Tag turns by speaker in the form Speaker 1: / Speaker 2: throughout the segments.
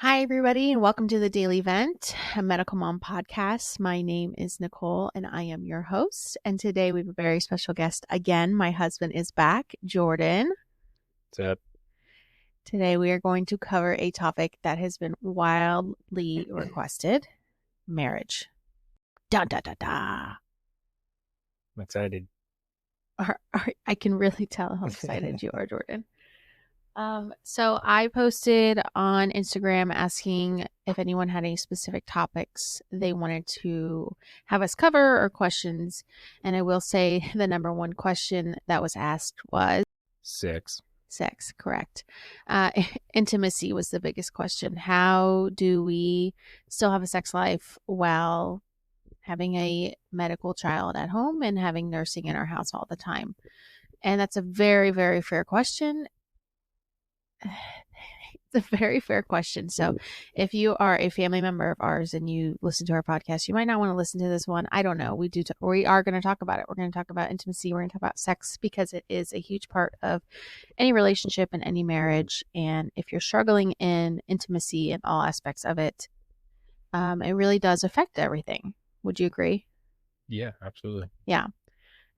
Speaker 1: Hi, everybody, and welcome to the Daily Vent, a medical mom podcast. My name is Nicole, and I am your host. And today we have a very special guest again. My husband is back, Jordan.
Speaker 2: What's up?
Speaker 1: Today we are going to cover a topic that has been wildly requested: marriage. Da da da da.
Speaker 2: I'm excited.
Speaker 1: I can really tell how excited you are, Jordan. So I posted on Instagram asking if anyone had any specific topics they wanted to have us cover or questions. And I will say the number one question that was asked was
Speaker 2: Sex.
Speaker 1: correct. Intimacy was the biggest question. How do we still have a sex life while having a medical child at home and having nursing in our house all the time? And that's a very, very fair question. It's a very fair question. So if you are a family member of ours and you listen to our podcast, you might not want to listen to this one. I don't know. We are going to talk about it. We're going to talk about intimacy. We're going to talk about sex because it is a huge part of any relationship and any marriage. And if you're struggling in intimacy in all aspects of it, it really does affect everything. Would you agree?
Speaker 2: Yeah, absolutely.
Speaker 1: Yeah.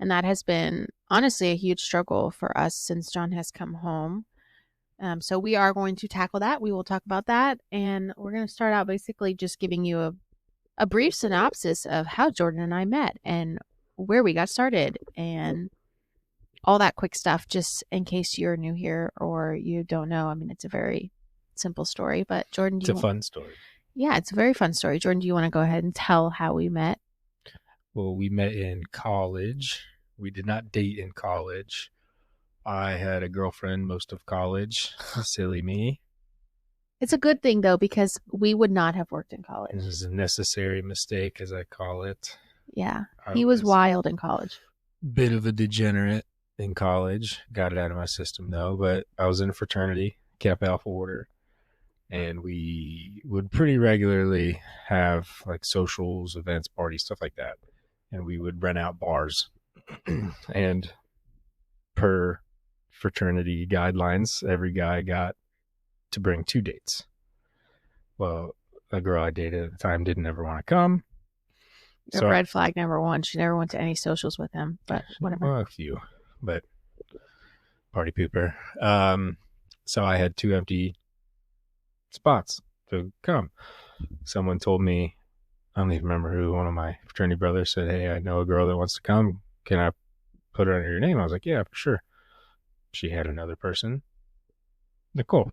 Speaker 1: And that has been honestly a huge struggle for us since John has come home. So we are going to tackle that. We will talk about that. And we're going to start out basically just giving you a brief synopsis of how Jordan and I met and where we got started and all that quick stuff, just in case you're new here or you don't know. I mean, it's a very simple story, but Jordan,
Speaker 2: It's a fun story.
Speaker 1: Yeah, it's a very fun story. Jordan, do you want to go ahead and tell how we met?
Speaker 2: Well, we met in college. We did not date in college. I had a girlfriend most of college. Silly me.
Speaker 1: It's a good thing, though, because we would not have worked in college.
Speaker 2: This is a necessary mistake, as I call it.
Speaker 1: Yeah, he was wild in college.
Speaker 2: Bit of a degenerate in college. Got it out of my system, though. But I was in a fraternity, Kappa Alpha Order. And we would pretty regularly have like socials, events, parties, stuff like that. And we would rent out bars. And per fraternity guidelines, every guy got to bring 2 dates. Well, a girl I dated at the time didn't ever want to come.
Speaker 1: So red flag number one. She never went to any socials with him, but whatever.
Speaker 2: Well, a few, but party pooper. So I had 2 empty spots to come. Someone told me, I don't even remember who, one of my fraternity brothers said, "Hey, I know a girl that wants to come. Can I put her under your name?" I was like, "Yeah, for sure." She had another person, Nicole.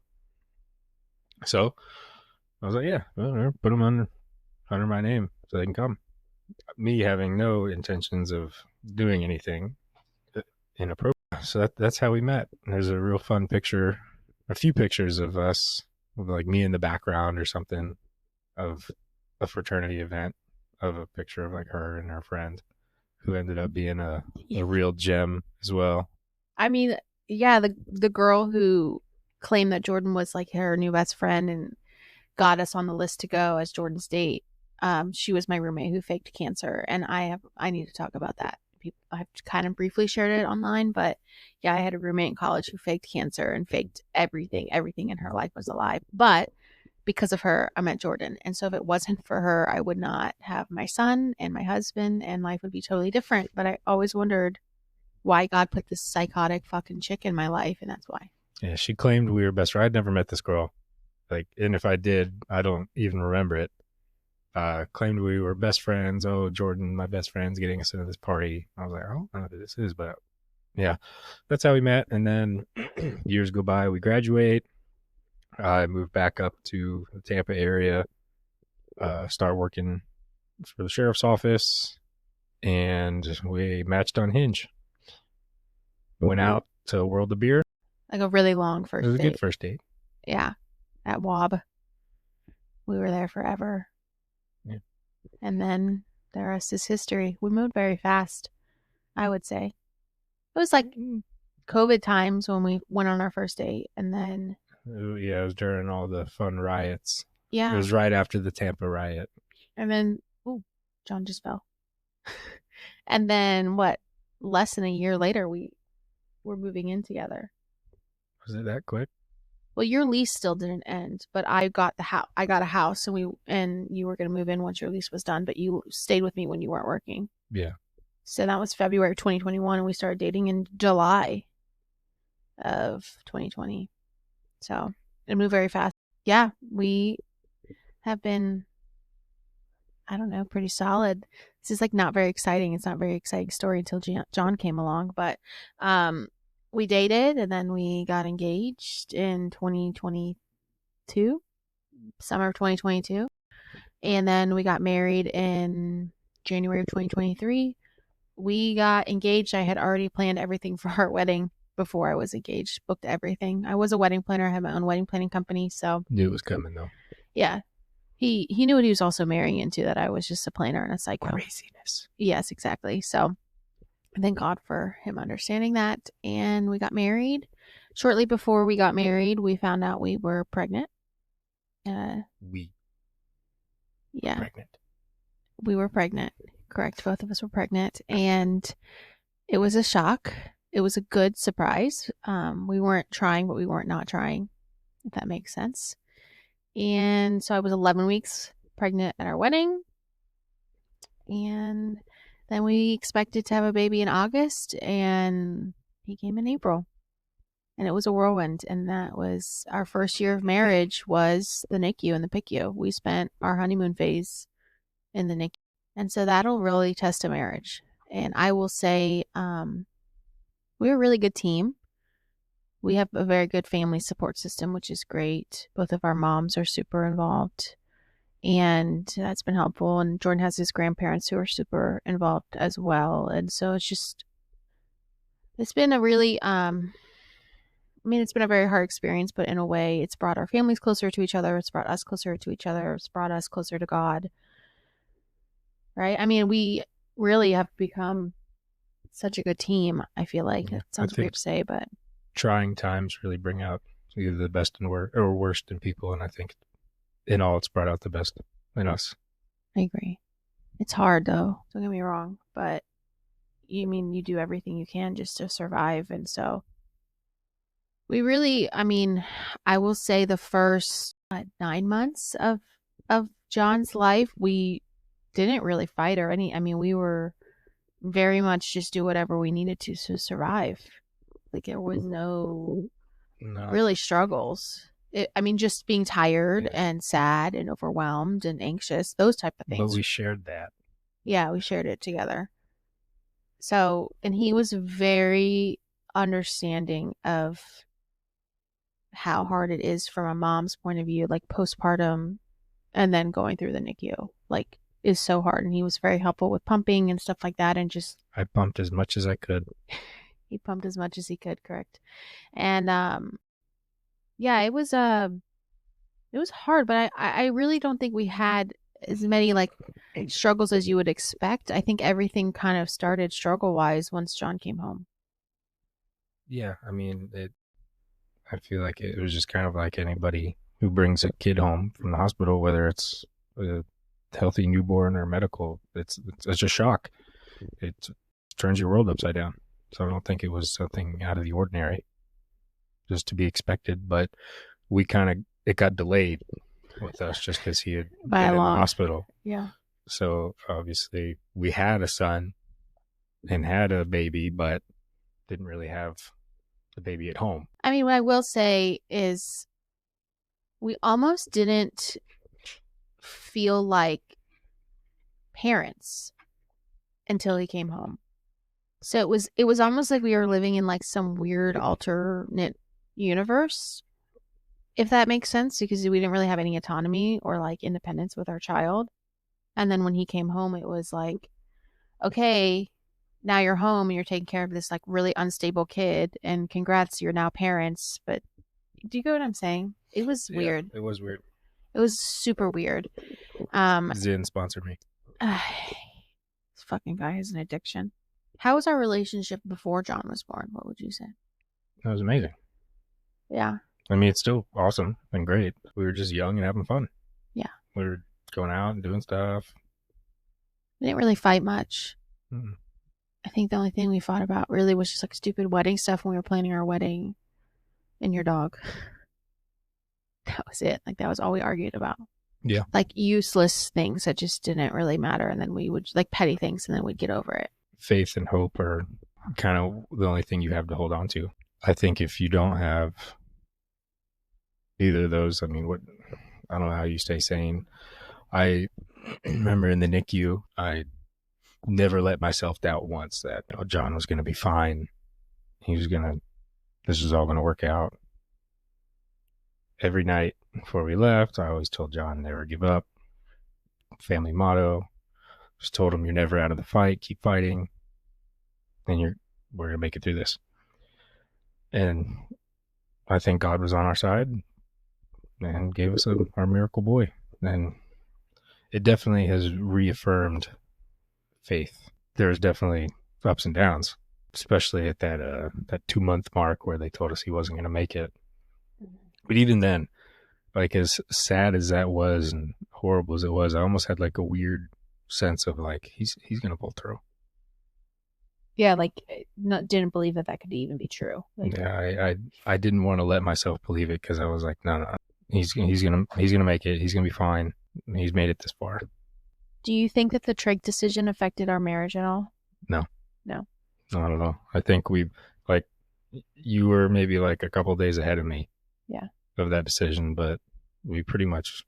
Speaker 2: So I was like, "Yeah, well, put them under my name so they can come." Me having no intentions of doing anything inappropriate. So that's how we met. There's a real fun picture, a few pictures of us, with like me in the background or something of a fraternity event, of a picture of like her and her friend, who ended up being a real gem as well.
Speaker 1: I mean, yeah, the girl who claimed that Jordan was like her new best friend and got us on the list to go as Jordan's date. She was my roommate who faked cancer, and I need to talk about that. I've kind of briefly shared it online, but yeah, I had a roommate in college who faked cancer and faked everything. Everything in her life was a lie. But because of her, I met Jordan. And so if it wasn't for her, I would not have my son and my husband, and life would be totally different. But I always wondered why God put this psychotic fucking chick in my life, and that's why.
Speaker 2: Yeah, she claimed we were best friends. I'd never met this girl. And if I did, I don't even remember it. Claimed we were best friends. Oh, Jordan, my best friend's getting us into this party. I was like, I don't know who this is, but yeah, that's how we met. And then years go by, we graduate. I moved back up to the Tampa area, start working for the sheriff's office, and we matched on Hinge. Went out to World of Beer.
Speaker 1: Like a really long first date.
Speaker 2: It was a good first date.
Speaker 1: Yeah, at WAB. We were there forever.
Speaker 2: Yeah.
Speaker 1: And then the rest is history. We moved very fast, I would say. It was like COVID times when we went on our first date, and then...
Speaker 2: Yeah, it was during all the fun riots.
Speaker 1: Yeah.
Speaker 2: It was right after the Tampa riot.
Speaker 1: And then, John just fell. And then, less than a year later, we were moving in together.
Speaker 2: Was it that quick?
Speaker 1: Well, your lease still didn't end, but I got the house. I got a house, and you were going to move in once your lease was done, but you stayed with me when you weren't working.
Speaker 2: Yeah.
Speaker 1: So that was February of 2021, and we started dating in July of 2020. So it moved very fast. Yeah, we have been, I don't know, pretty solid. This is like not very exciting. It's not a very exciting story until John came along, but um, we dated and then we got engaged in 2022, summer of 2022, and then we got married in January of 2023. We got engaged. I had already planned everything for our wedding before I was engaged, booked everything. I was a wedding planner. I had my own wedding planning company, so
Speaker 2: Knew it was coming though.
Speaker 1: yeah, he knew what he was also marrying into, that I was just a planner and a psycho.
Speaker 2: Craziness.
Speaker 1: Yes, exactly. So thank God for him understanding that. And we got married. Shortly before we got married, we found out we were pregnant.
Speaker 2: We
Speaker 1: Yeah,
Speaker 2: pregnant.
Speaker 1: we were pregnant. Correct. Both of us were pregnant. And it was a shock. It was a good surprise. We weren't trying, but we weren't not trying, if that makes sense. And so I was 11 weeks pregnant at our wedding. And then we expected to have a baby in August, and he came in April. And it was a whirlwind. And that was our first year of marriage, was the NICU and the PICU. We spent our honeymoon phase in the NICU. And so that'll really test a marriage. And I will say, we're a really good team. We have a very good family support system, which is great. Both of our moms are super involved, and that's been helpful. And Jordan has his grandparents who are super involved as well. And so it's been a really, it's been a very hard experience, but in a way, it's brought our families closer to each other. It's brought us closer to each other. It's brought us closer to God. Right? I mean, we really have become such a good team. I feel like it sounds weird to say, but
Speaker 2: trying times really bring out either the best and worst in people, and I think in all it's brought out the best in us.
Speaker 1: I agree. It's hard though. Don't get me wrong, but you do everything you can just to survive, and so we really. I will say the first 9 months of John's life, we didn't really fight or any. We were very much just do whatever we needed to survive. Like there was no really struggles. Just being tired and sad and overwhelmed and anxious, those type of things.
Speaker 2: But we shared that.
Speaker 1: Yeah, we shared it together. So, and he was very understanding of how hard it is from a mom's point of view, like postpartum and then going through the NICU, like is so hard. And he was very helpful with pumping and stuff like that. And just,
Speaker 2: I pumped as much as I could.
Speaker 1: He pumped as much as he could, correct. And yeah, it was hard, but I really don't think we had as many like struggles as you would expect. I think everything kind of started struggle wise once John came home.
Speaker 2: Yeah, I feel like it was just kind of like anybody who brings a kid home from the hospital, whether it's a healthy newborn or medical, it's a shock. It turns your world upside down. So I don't think it was something out of the ordinary, just to be expected. But it got delayed with us just because he had been in the hospital.
Speaker 1: Yeah.
Speaker 2: So obviously we had a son and had a baby, but didn't really have the baby at home.
Speaker 1: What I will say is we almost didn't feel like parents until he came home. So it was almost like we were living in like some weird alternate universe, if that makes sense, because we didn't really have any autonomy or like independence with our child. And then when he came home, it was like, okay, now you're home and you're taking care of this like really unstable kid, and congrats, you're now parents. But do you get what I'm saying? It was weird.
Speaker 2: It was weird.
Speaker 1: It was super weird.
Speaker 2: Zin sponsored me.
Speaker 1: This fucking guy has an addiction. How was our relationship before John was born? What would you say?
Speaker 2: That was amazing.
Speaker 1: Yeah.
Speaker 2: It's still awesome and great. We were just young and having fun.
Speaker 1: Yeah.
Speaker 2: We were going out and doing stuff.
Speaker 1: We didn't really fight much.
Speaker 2: Mm-mm.
Speaker 1: I think the only thing we fought about really was just like stupid wedding stuff when we were planning our wedding and your dog. that was it. Like, that was all we argued about.
Speaker 2: Yeah.
Speaker 1: Like, useless things that just didn't really matter. And then we would, like, petty things, and then we'd get over it.
Speaker 2: Faith and hope are kind of the only thing you have to hold on to. I think if you don't have either of those, I mean, I don't know how you stay sane. I remember in the NICU, I never let myself doubt once that John was going to be fine. This was all going to work out. Every night before we left, I always told John, never give up. Family motto. Just told him, you're never out of the fight. Keep fighting. And we're going to make it through this. And I think God was on our side and gave us our miracle boy. And it definitely has reaffirmed faith. There's definitely ups and downs, especially at that 2-month mark where they told us he wasn't going to make it. But even then, like, as sad as that was and horrible as it was, I almost had like a weird sense of like, he's going to pull through.
Speaker 1: Yeah, like, didn't believe that could even be true. Like,
Speaker 2: yeah, I didn't want to let myself believe it because I was like, no, he's gonna make it. He's gonna be fine. He's made it this far.
Speaker 1: Do you think that the trach decision affected our marriage at all?
Speaker 2: No,
Speaker 1: No.
Speaker 2: I don't know. I think you were maybe like a couple of days ahead of me.
Speaker 1: Yeah.
Speaker 2: Of that decision, but we pretty much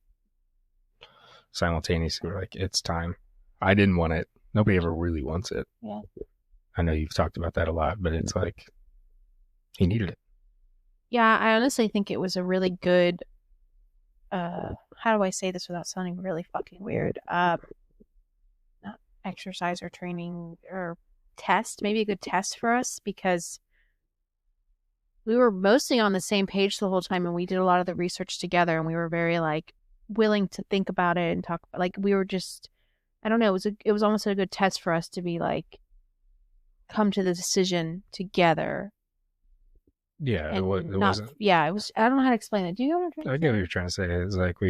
Speaker 2: simultaneously were like, it's time. I didn't want it. Nobody ever really wants it.
Speaker 1: Yeah.
Speaker 2: I know you've talked about that a lot, but it's like he needed it.
Speaker 1: Yeah, I honestly think it was a really good, how do I say this without sounding really fucking weird? Not exercise or training or test, maybe a good test for us, because we were mostly on the same page the whole time, and we did a lot of the research together, and we were very like willing to think about it and talk. Like, we were just, I don't know, it was almost a good test for us to be like, come to the decision together.
Speaker 2: Yeah, it wasn't.
Speaker 1: Yeah, it was. I don't know how to explain it. Do you know what I'm trying to say?
Speaker 2: I get what you're trying to say. It's like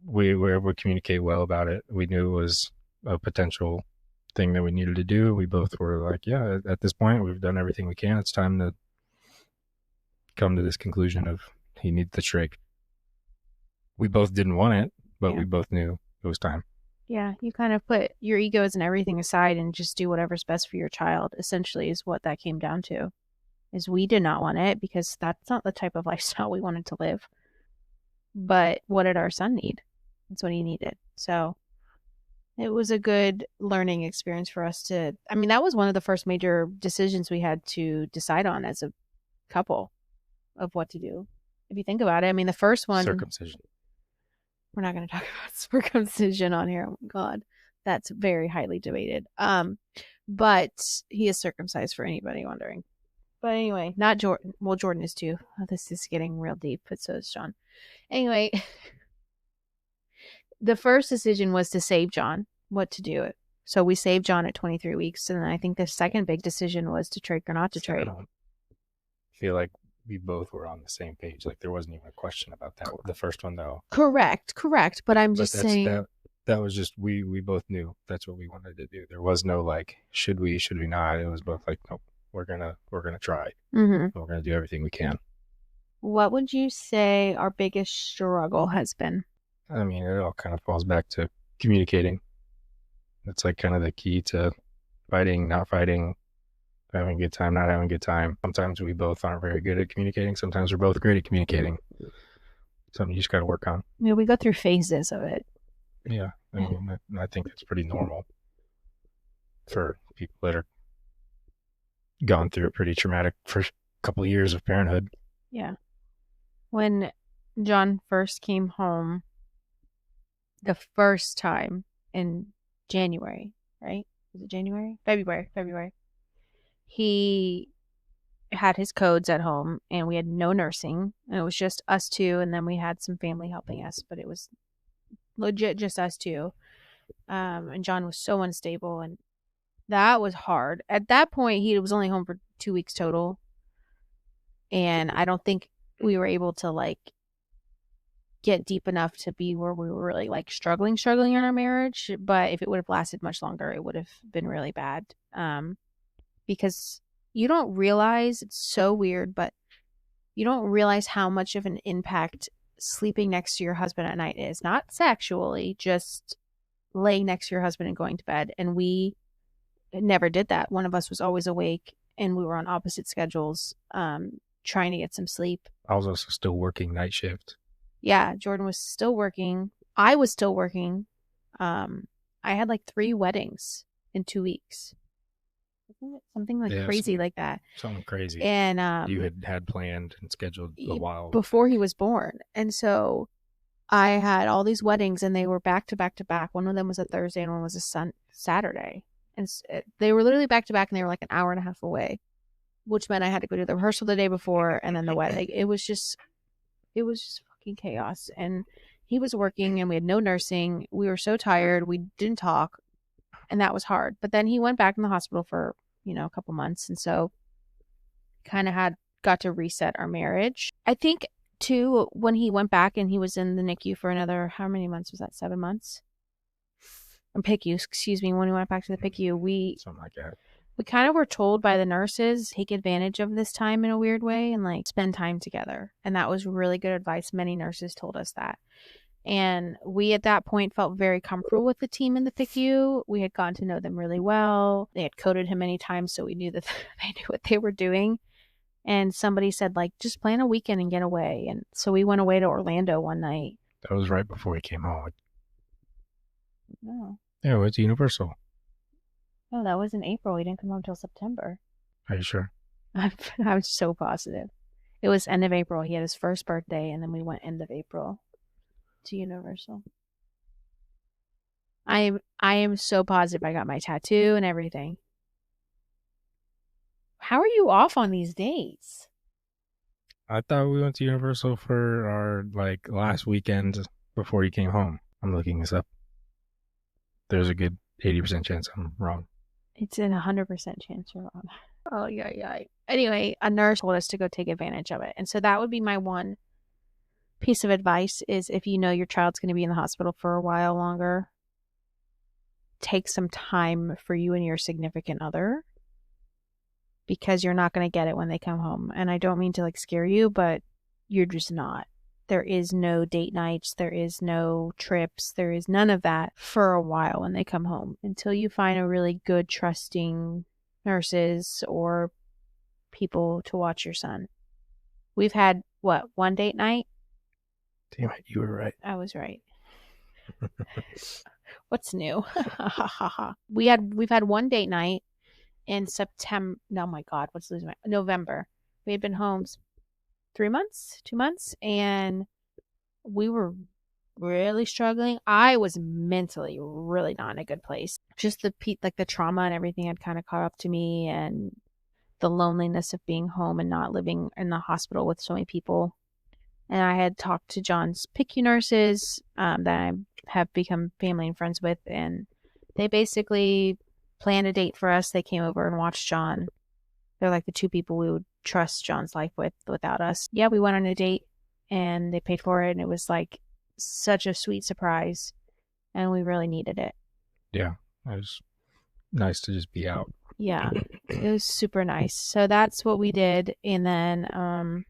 Speaker 2: we were able to communicate well about it. We knew it was a potential thing that we needed to do. We both were like, yeah, at this point, we've done everything we can. It's time to come to this conclusion of he needs the trach. We both didn't want it, but we both knew it was time.
Speaker 1: Yeah, you kind of put your egos and everything aside and just do whatever's best for your child, essentially, is what that came down to. Is we did not want it because that's not the type of lifestyle we wanted to live. But what did our son need? That's what he needed. So it was a good learning experience for us that was one of the first major decisions we had to decide on as a couple of what to do. If you think about it, I mean, the first one...
Speaker 2: Circumcision.
Speaker 1: We're not going to talk about circumcision on here. Oh my God. That's very highly debated. But he is circumcised, for anybody wondering. But anyway, not Jordan. Well, Jordan is too. Oh, this is getting real deep, but so is John. Anyway, the first decision was to save John, what to do. So we saved John at 23 weeks. And then I think the second big decision was to trach or not to trach.
Speaker 2: I feel like we both were on the same page. Like, there wasn't even a question about that. The first one, though.
Speaker 1: Correct. But I'm just saying
Speaker 2: that was just we both knew that's what we wanted to do. There was no like, should we not. It was both like, nope, we're gonna try.
Speaker 1: Mm-hmm.
Speaker 2: We're gonna do everything we can.
Speaker 1: What would you say our biggest struggle has been?
Speaker 2: I mean, it all kind of falls back to communicating. That's like kind of the key to fighting, not fighting, having a good time, not having a good time. Sometimes we both aren't very good at communicating. Sometimes we're both great at communicating. Something you just got to work on.
Speaker 1: Yeah, we go through phases of it.
Speaker 2: Yeah, I mean, I think that's pretty normal for people that are gone through a pretty traumatic first couple of years of parenthood.
Speaker 1: Yeah. When John first came home the first time in January, right? Was it January? February. He had his codes at home, and we had no nursing, and it was just us two, and then we had some family helping us, but it was legit just us two. And John was so unstable, and that was hard. At that point, he was only home for 2 weeks total, and I don't think we were able to like get deep enough to be where we were really like struggling in our marriage. But if it would have lasted much longer, it would have been really bad. Because you don't realize, it's so weird, but you don't realize how much of an impact sleeping next to your husband at night is. Not sexually, just laying next to your husband and going to bed. And we never did that. One of us was always awake and we were on opposite schedules, trying to get some sleep.
Speaker 2: I was also still working night shift.
Speaker 1: Yeah, Jordan was still working. I was still working. I had like 3 weddings in 2 weeks. Something like crazy like that.
Speaker 2: Something crazy.
Speaker 1: And
Speaker 2: you had planned and scheduled a while
Speaker 1: before he was born. And so I had all these weddings and they were back to back to back. One of them was a Thursday and one was a Saturday. And they were literally back to back and they were like an hour and a half away, which meant I had to go to the rehearsal the day before and then the wedding. It was just fucking chaos. And he was working and we had no nursing. We were so tired. We didn't talk. And that was hard. But then he went back in the hospital for, a couple months. And so kind of got to reset our marriage. I think too, when he went back and he was in the NICU for another, how many months was that? 7 months? Or PICU, excuse me. When we went back to the PICU,
Speaker 2: something like that.
Speaker 1: We kind of were told by the nurses, take advantage of this time in a weird way and like spend time together. And that was really good advice. Many nurses told us that. And we at that point felt very comfortable with the team in the PICU. We had gotten to know them really well. They had coded him many times, so we knew that they knew what they were doing. And somebody said, like, just plan a weekend and get away. And so we went away to Orlando one night.
Speaker 2: That was right before he came home.
Speaker 1: No.
Speaker 2: Yeah, it was Universal.
Speaker 1: No, that was in April. He didn't come home until September.
Speaker 2: Are you sure?
Speaker 1: I'm so positive. It was end of April. He had his first birthday, and then we went end of April to Universal. I am so positive I got my tattoo and everything. How are you off on these dates?
Speaker 2: I thought we went to Universal for our last weekend before he came home. I'm looking this up. There's a good 80% chance I'm wrong.
Speaker 1: It's an 100% chance you're wrong. Oh, yeah. Anyway, a nurse told us to go take advantage of it. And so that would be my one piece of advice is if you know your child's going to be in the hospital for a while longer, take some time for you and your significant other because you're not going to get it when they come home. And I don't mean to scare you, but you're just not. There is no date nights. There is no trips. There is none of that for a while when they come home until you find a really good, trusting nurses or people to watch your son. We've had, one date night?
Speaker 2: Damn it, you were right.
Speaker 1: I was right. What's new? We've had one date night in September. Oh my God, November. We had been home 2 months, and we were really struggling. I was mentally really not in a good place. Just the trauma and everything had kind of caught up to me, and the loneliness of being home and not living in the hospital with so many people. And I had talked to John's PICU nurses that I have become family and friends with, and they basically planned a date for us. They came over and watched John. They're like the 2 people we would trust John's life with without us. Yeah, we went on a date, and they paid for it, and it was such a sweet surprise, and we really needed it.
Speaker 2: Yeah, it was nice to just be out.
Speaker 1: Yeah, it was super nice. So that's what we did, and then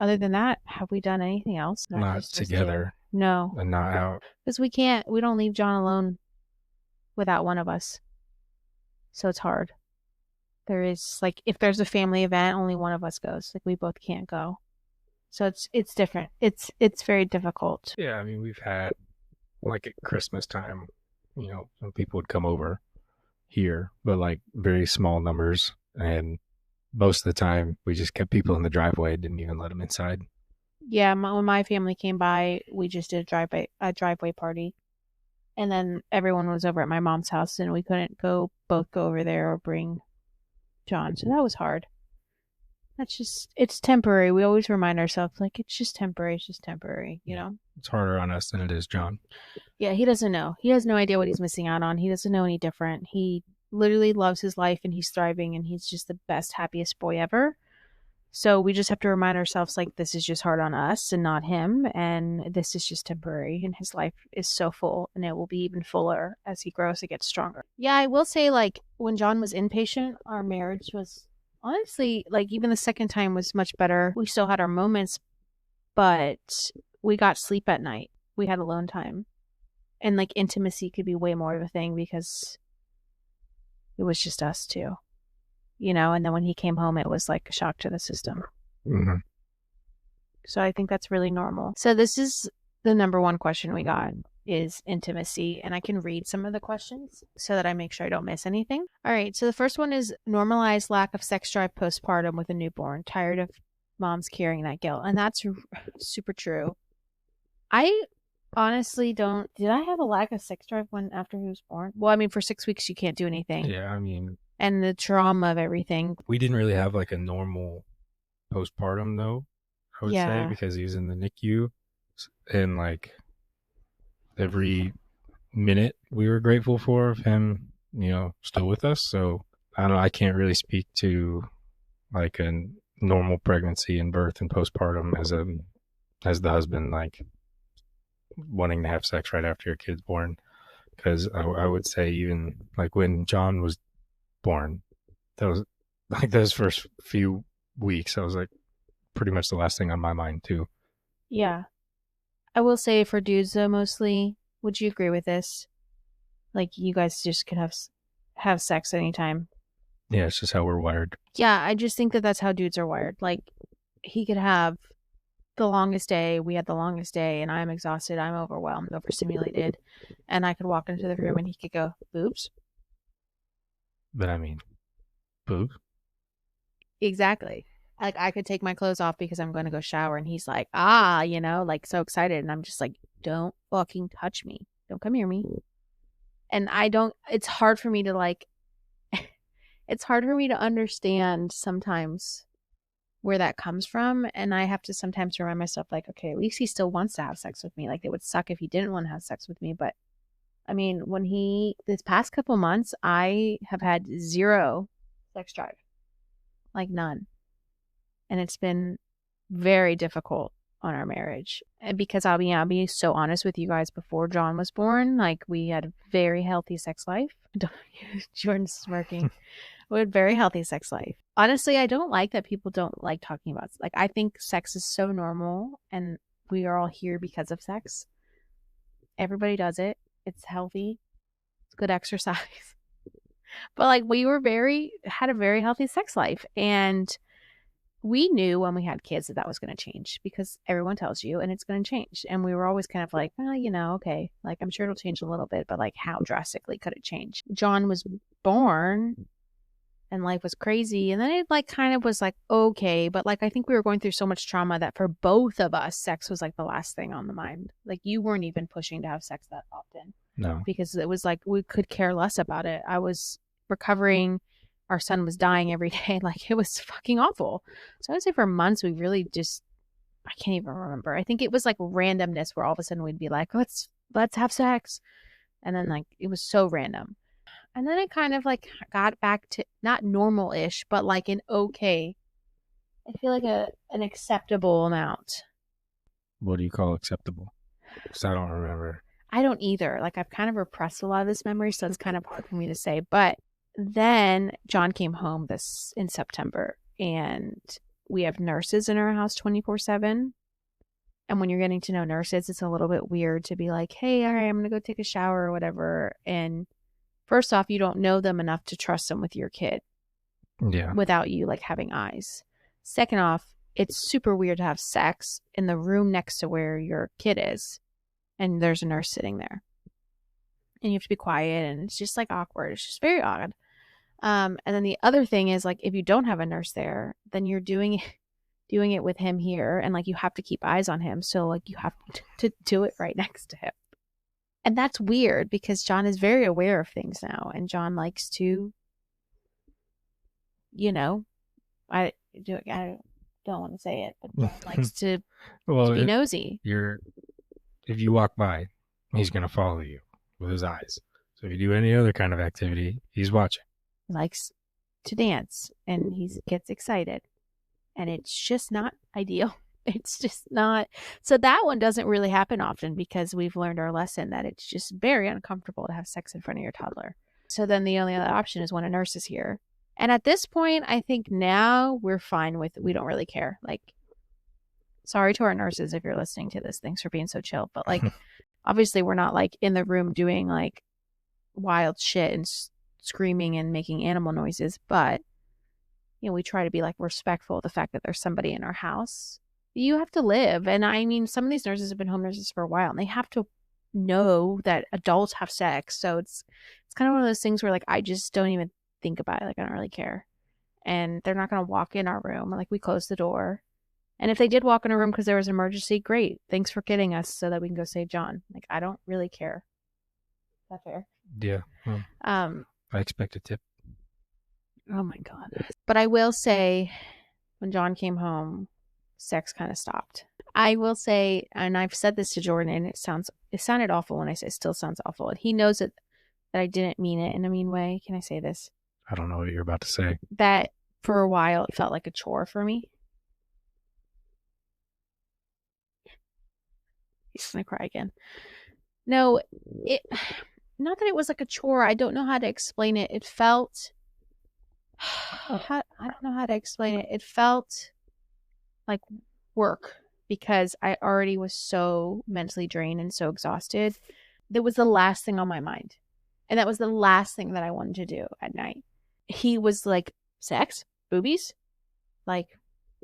Speaker 1: other than that, have we done anything else?
Speaker 2: Not together.
Speaker 1: No.
Speaker 2: And not out.
Speaker 1: Because we don't leave John alone without one of us. So it's hard. There is, if there's a family event, only one of us goes. We both can't go. So it's different. It's very difficult.
Speaker 2: Yeah, I mean, we've had, at Christmas time, some people would come over here, but very small numbers. And most of the time, we just kept people in the driveway, didn't even let them inside.
Speaker 1: Yeah, when my family came by, we just did a driveway party. And then everyone was over at my mom's house, and we couldn't both go over there or bring John. So that was hard. It's temporary. We always remind ourselves, it's just temporary. It's just temporary, It's
Speaker 2: harder on us than it is John.
Speaker 1: Yeah, he doesn't know. He has no idea what he's missing out on. He doesn't know any different. He literally loves his life, and he's thriving, and he's just the best, happiest boy ever. So we just have to remind ourselves, this is just hard on us and not him, and this is just temporary, and his life is so full, and it will be even fuller as he grows and gets stronger. Yeah, I will say, when John was inpatient, our marriage was honestly, even the second time was much better. We still had our moments, but we got sleep at night. We had alone time. And like intimacy could be way more of a thing because it was just us two, you know? And then when he came home, it was like a shock to the system.
Speaker 2: Mm-hmm.
Speaker 1: So I think that's really normal. So this is the number one question we got is intimacy. And I can read some of the questions so that I make sure I don't miss anything. All right. So the first one is normalized lack of sex drive postpartum with a newborn. Tired of moms carrying that guilt. And that's super true. I honestly don't. Did I have a lack of sex drive when after he was born? Well, I mean, for 6 weeks, you can't do anything.
Speaker 2: Yeah, I mean,
Speaker 1: And the trauma of everything.
Speaker 2: we didn't really have like a normal postpartum though, I would say,
Speaker 1: Yeah.
Speaker 2: because he was in the NICU, and like every minute we were grateful for of him, you know, still with us. So I don't know. I can't really speak to like a normal pregnancy and birth and postpartum as the husband, like wanting to have sex right after your kid's born. Because I would say even like when John was born, that was like those first few weeks, I was like pretty much the last thing on my mind too.
Speaker 1: Yeah. I will say for dudes though, mostly, would you agree with this? Like you guys just could have sex anytime.
Speaker 2: Yeah, it's just how we're wired.
Speaker 1: Yeah, I just think that that's how dudes are wired. Like he could have the longest day, we had the longest day, and I'm exhausted, I'm overwhelmed, overstimulated, and I could walk into the room and he could go, boobs.
Speaker 2: But I mean, boob.
Speaker 1: Exactly. Like I could take my clothes off because I'm going to go shower, and he's like, ah, you know, like so excited, and I'm just like, don't fucking touch me, don't come near me. And I don't. It's hard for me to like. It's hard for me to understand sometimes where that comes from, and I have to sometimes remind myself like, okay, at least he still wants to have sex with me. Like it would suck if he didn't want to have sex with me, but I mean, when this past couple months, I have had zero sex drive, like none. And it's been very difficult on our marriage. And because I'll be so honest with you guys, before John was born, like we had a very healthy sex life. Jordan's smirking. We had a very healthy sex life. Honestly, I don't like that people don't like talking about like I think sex is so normal and we are all here because of sex. Everybody does it. It's healthy. It's good exercise. But like we had a very healthy sex life, and we knew when we had kids that was going to change because everyone tells you and it's going to change. And we were always kind of like, well, you know, okay, like I'm sure it'll change a little bit, but like how drastically could it change? John was born and life was crazy. And then it like kind of was like, okay, but like I think we were going through so much trauma that for both of us, sex was like the last thing on the mind. Like you weren't even pushing to have sex that often.
Speaker 2: No.
Speaker 1: Because it was like we could care less about it. I was recovering. Our son was dying every day. Like it was fucking awful. So I would say for months we really just I can't even remember. I think it was like randomness where all of a sudden we'd be like, let's have sex. And then like it was so random. And then it kind of like got back to not normal-ish, but like an okay. I feel like an acceptable amount.
Speaker 2: What do you call acceptable? Because I don't remember.
Speaker 1: I don't either. Like I've kind of repressed a lot of this memory, so it's kind of hard for me to say. But then John came home in September, and we have nurses in our house 24/7. And when you're getting to know nurses, it's a little bit weird to be like, hey, all right, I'm going to go take a shower or whatever. And first off, you don't know them enough to trust them with your kid.
Speaker 2: Yeah.
Speaker 1: Without you like having eyes. Second off, it's super weird to have sex in the room next to where your kid is. And there's a nurse sitting there. And you have to be quiet, and it's just like awkward. It's just very odd. And then the other thing is like if you don't have a nurse there, then you're doing it with him here, and like you have to keep eyes on him. So like you have to do it right next to him. And that's weird because John is very aware of things now, and John likes to, you know, I don't want to say it, but John likes to be nosy.
Speaker 2: If you walk by, he's going to follow you with his eyes. So if you do any other kind of activity, he's watching.
Speaker 1: He likes to dance, and he gets excited. And it's just not ideal. It's just not. So that one doesn't really happen often because we've learned our lesson that it's just very uncomfortable to have sex in front of your toddler. So then the only other option is when a nurse is here. And at this point, I think now we're fine with, we don't really care. Like Sorry to our nurses if you're listening to this. Thanks for being so chill. But like, obviously, we're not like in the room doing like wild shit and screaming and making animal noises. But, you know, we try to be like respectful of the fact that there's somebody in our house. You have to live. And I mean, some of these nurses have been home nurses for a while and they have to know that adults have sex. So it's kind of one of those things where like I just don't even think about it. Like I don't really care. And they're not going to walk in our room. Like we close the door. And if they did walk in a room because there was an emergency, great. Thanks for getting us so that we can go save John. Like I don't really care. Is that fair?
Speaker 2: Yeah. Well,
Speaker 1: Um,
Speaker 2: I expect a tip.
Speaker 1: oh my God. But I will say when John came home, sex kind of stopped. I will say, and I've said this to Jordan, and it sounded awful when I say it still sounds awful. And he knows that I didn't mean it in a mean way. Can I say this?
Speaker 2: I don't know what you're about to say.
Speaker 1: That for a while it felt like a chore for me. He's gonna cry again. No, it not that it was like a chore. I don't know how to explain it. It felt I don't know how to explain it. It felt like work because I already was so mentally drained and so exhausted. That was the last thing on my mind. And that was the last thing that I wanted to do at night. He was like, sex, boobies, like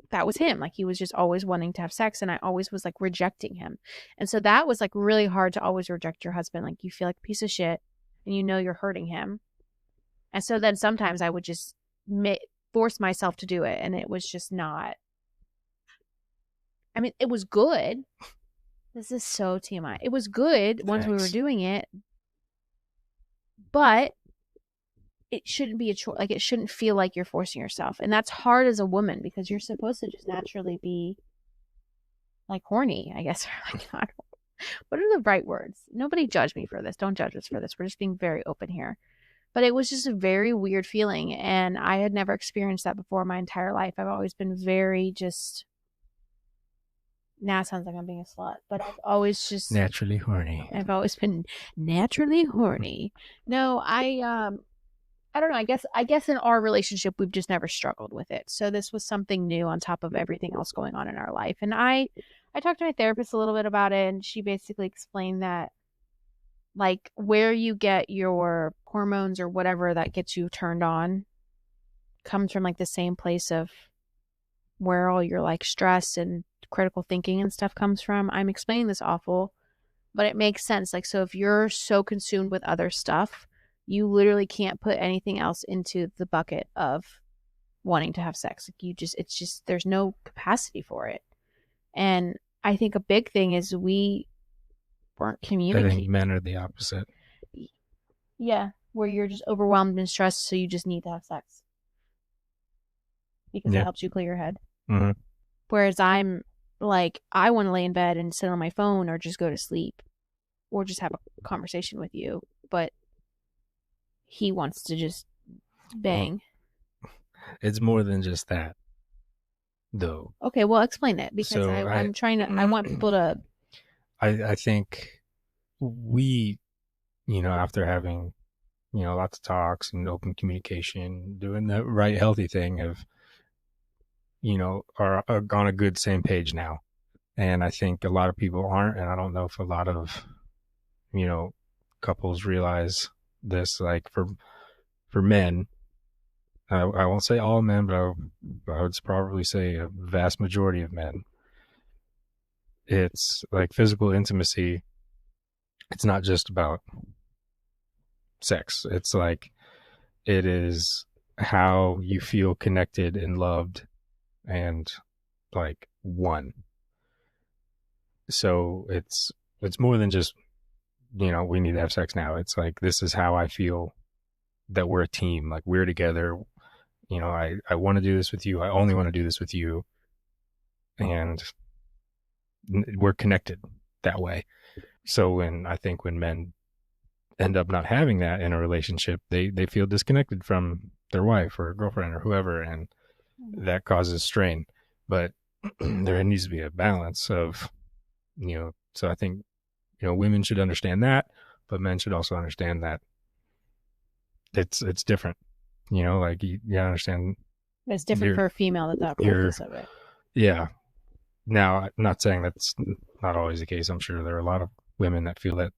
Speaker 1: that was him. Like he was just always wanting to have sex, and I always was like rejecting him. And so that was like really hard to always reject your husband. Like you feel like a piece of shit and you know you're hurting him. And so then sometimes I would just force myself to do it, and it was just not. I mean, it was good. This is so TMI. It was good once we were doing it, but it shouldn't be a chore. Like it shouldn't feel like you're forcing yourself. And that's hard as a woman because you're supposed to just naturally be like horny, I guess. Like, what are the right words? Nobody judge me for this. Don't judge us for this. We're just being very open here. But it was just a very weird feeling. And I had never experienced that before my entire life. I've always been very just. Now it sounds like I'm being a slut, but I've always just.
Speaker 2: Naturally horny.
Speaker 1: I've always been naturally horny. No, I don't know. I guess in our relationship we've just never struggled with it. So this was something new on top of everything else going on in our life. And I talked to my therapist a little bit about it, and she basically explained that like where you get your hormones or whatever that gets you turned on comes from like the same place of where all your like stress and critical thinking and stuff comes from. I'm explaining this awful, but it makes sense. Like so if you're so consumed with other stuff, you literally can't put anything else into the bucket of wanting to have sex. Like it's just, there's no capacity for it. And I think a big thing is we weren't communicating.
Speaker 2: I think men are the opposite.
Speaker 1: Yeah, where you're just overwhelmed and stressed, so you just need to have sex because it helps you clear your head.
Speaker 2: Mm-hmm.
Speaker 1: Whereas I'm like, I want to lay in bed and sit on my phone or just go to sleep or just have a conversation with you. But he wants to just bang.
Speaker 2: Well, it's more than just that, though.
Speaker 1: Okay, well, explain it because
Speaker 2: So
Speaker 1: I'm trying to. I want people to.
Speaker 2: I think we, after having, lots of talks and open communication, doing the right, healthy thing, have, are on a good same page now. And I think a lot of people aren't, and I don't know if a lot of, couples realize this. Like for men, I won't say all men, but I would probably say a vast majority of men. It's like physical intimacy. It's not just about sex. It's like it is how you feel connected and loved and like one. So it's more than just, we need to have sex now. It's like, this is how I feel that we're a team. Like we're together. I want to do this with you. I only want to do this with you. And we're connected that way. So I think when men end up not having that in a relationship, they feel disconnected from their wife or girlfriend or whoever, and that causes strain. But there needs to be a balance of, so I think, women should understand that, but men should also understand that it's different, like you understand.
Speaker 1: It's different for a female that purpose of it.
Speaker 2: Yeah. Now, I'm not saying that's not always the case. I'm sure there are a lot of women that feel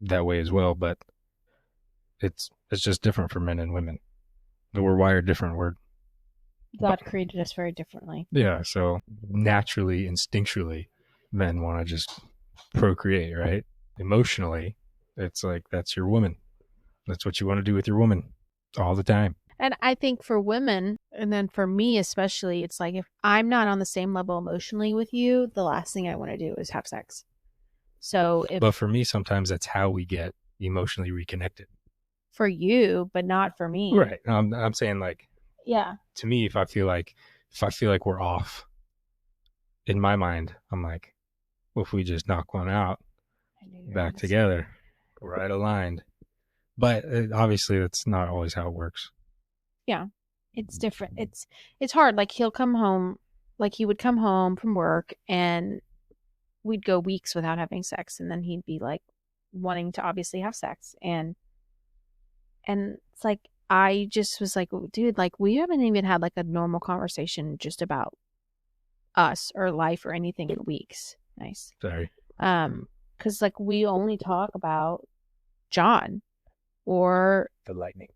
Speaker 2: that way as well, but it's just different for men and women. We're wired different. We're
Speaker 1: God created us very differently.
Speaker 2: Yeah, so naturally, instinctually, men want to just procreate, right? Emotionally, it's like that's your woman. That's what you want to do with your woman all the time.
Speaker 1: And I think for women, and then for me especially, it's like if I'm not on the same level emotionally with you, the last thing I want to do is have sex. So if
Speaker 2: But for me, sometimes that's how we get emotionally reconnected.
Speaker 1: for you, but not for me.
Speaker 2: Right. I'm saying like
Speaker 1: Yeah.
Speaker 2: to me, if I feel like we're off in my mind, I'm like, well, if we just knock one out back together, right aligned. But obviously, that's not always how it works.
Speaker 1: Yeah. It's different. It's hard. Like he'll come home, like he would come home from work and we'd go weeks without having sex and then he'd be like wanting to obviously have sex and it's like I just was like, dude, like we haven't even had like a normal conversation just about us or life or anything in weeks. Nice.
Speaker 2: Sorry.
Speaker 1: Because like we only talk about John or
Speaker 2: The lightning.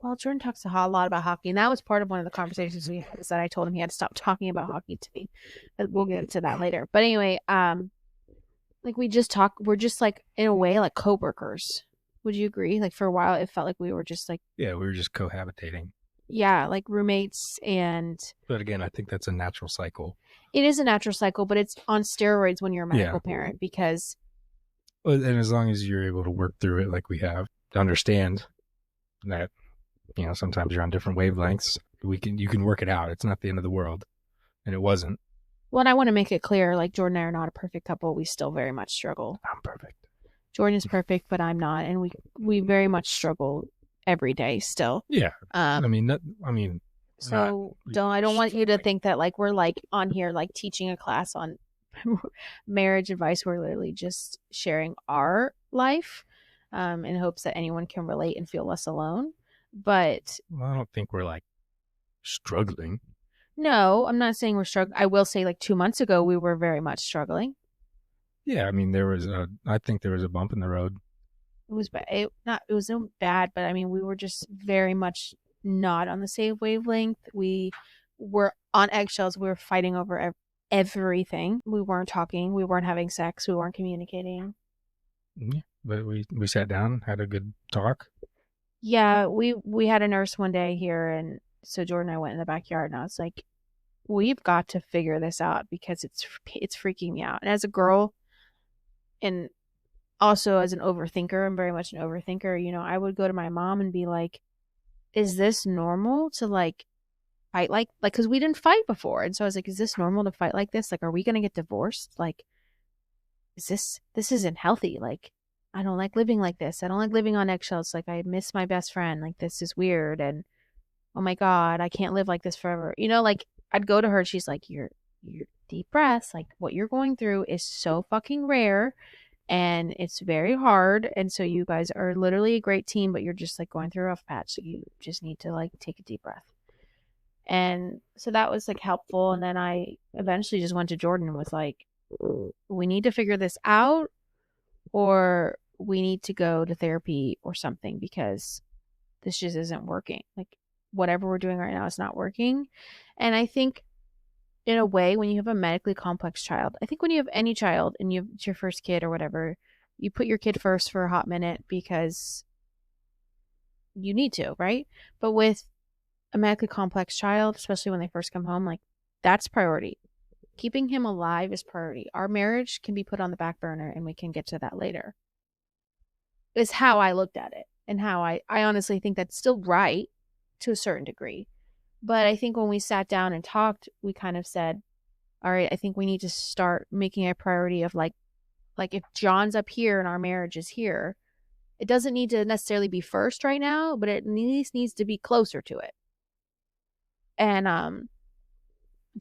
Speaker 1: well, Jordan talks a lot about hockey, and that was part of one of the conversations we had. Is that I told him he had to stop talking about hockey to me. But we'll get into that later. But anyway, like we just talk. We're just like in a way like coworkers. Would you agree? Like for a while, it felt like we were just like
Speaker 2: Yeah, we were just cohabitating.
Speaker 1: yeah, like roommates. And
Speaker 2: But again, I think that's a natural cycle.
Speaker 1: it is a natural cycle, but it's on steroids when you're a medical parent because
Speaker 2: And as long as you're able to work through it like we have, to understand that, you know, sometimes you're on different wavelengths, you can work it out. It's not the end of the world. And it wasn't.
Speaker 1: well, and I want to make it clear, like Jordan and I are not a perfect couple. We still very much struggle.
Speaker 2: I'm perfect.
Speaker 1: Jordan is perfect, but I'm not, and we very much struggle every day still.
Speaker 2: Yeah. I mean,
Speaker 1: So I don't want you to think that like we're like on here like teaching a class on marriage advice. We're literally just sharing our life, in hopes that anyone can relate and feel less alone. But
Speaker 2: well, I don't think we're like struggling.
Speaker 1: no, I'm not saying we're struggling. I will say like 2 months ago we were very much struggling.
Speaker 2: Yeah, I mean, I think there was a bump in the road.
Speaker 1: It was bad. It was no bad, but I mean, we were just very much not on the same wavelength. We were on eggshells. We were fighting over everything. We weren't talking. We weren't having sex. We weren't communicating.
Speaker 2: Yeah, but we sat down, had a good talk.
Speaker 1: Yeah, we had a nurse one day here, and so Jordan and I went in the backyard, and I was like, "We've got to figure this out because it's freaking me out." And as a girl, and also as an overthinker, I'm very much an overthinker. You know, I would go to my mom and be like, is this normal to like fight like because we didn't fight before, and so I was like, is this normal to fight like this? Like, are we gonna get divorced? Like, is this isn't healthy? Like, I don't like living like this. I don't like living on eggshells. Like, I miss my best friend. Like, this is weird. And oh my god, I can't live like this forever. You know, like I'd go to her. She's like, you're deep breaths. Like what you're going through is so fucking rare and it's very hard, and so you guys are literally a great team, but you're just like going through a rough patch, so you just need to like take a deep breath. And so that was like helpful, and then I eventually just went to Jordan and was like, we need to figure this out, or we need to go to therapy or something because this just isn't working. Like whatever we're doing right now is not working. And I think in a way, when you have a medically complex child, I think when you have any child and it's your first kid or whatever, you put your kid first for a hot minute because you need to, right? But with a medically complex child, especially when they first come home, like that's priority. Keeping him alive is priority. Our marriage can be put on the back burner and we can get to that later. Is how I looked at it and how I honestly think that's still right to a certain degree. But I think when we sat down and talked, we kind of said, all right, I think we need to start making a priority of like if John's up here and our marriage is here, it doesn't need to necessarily be first right now, but it at least needs to be closer to it. And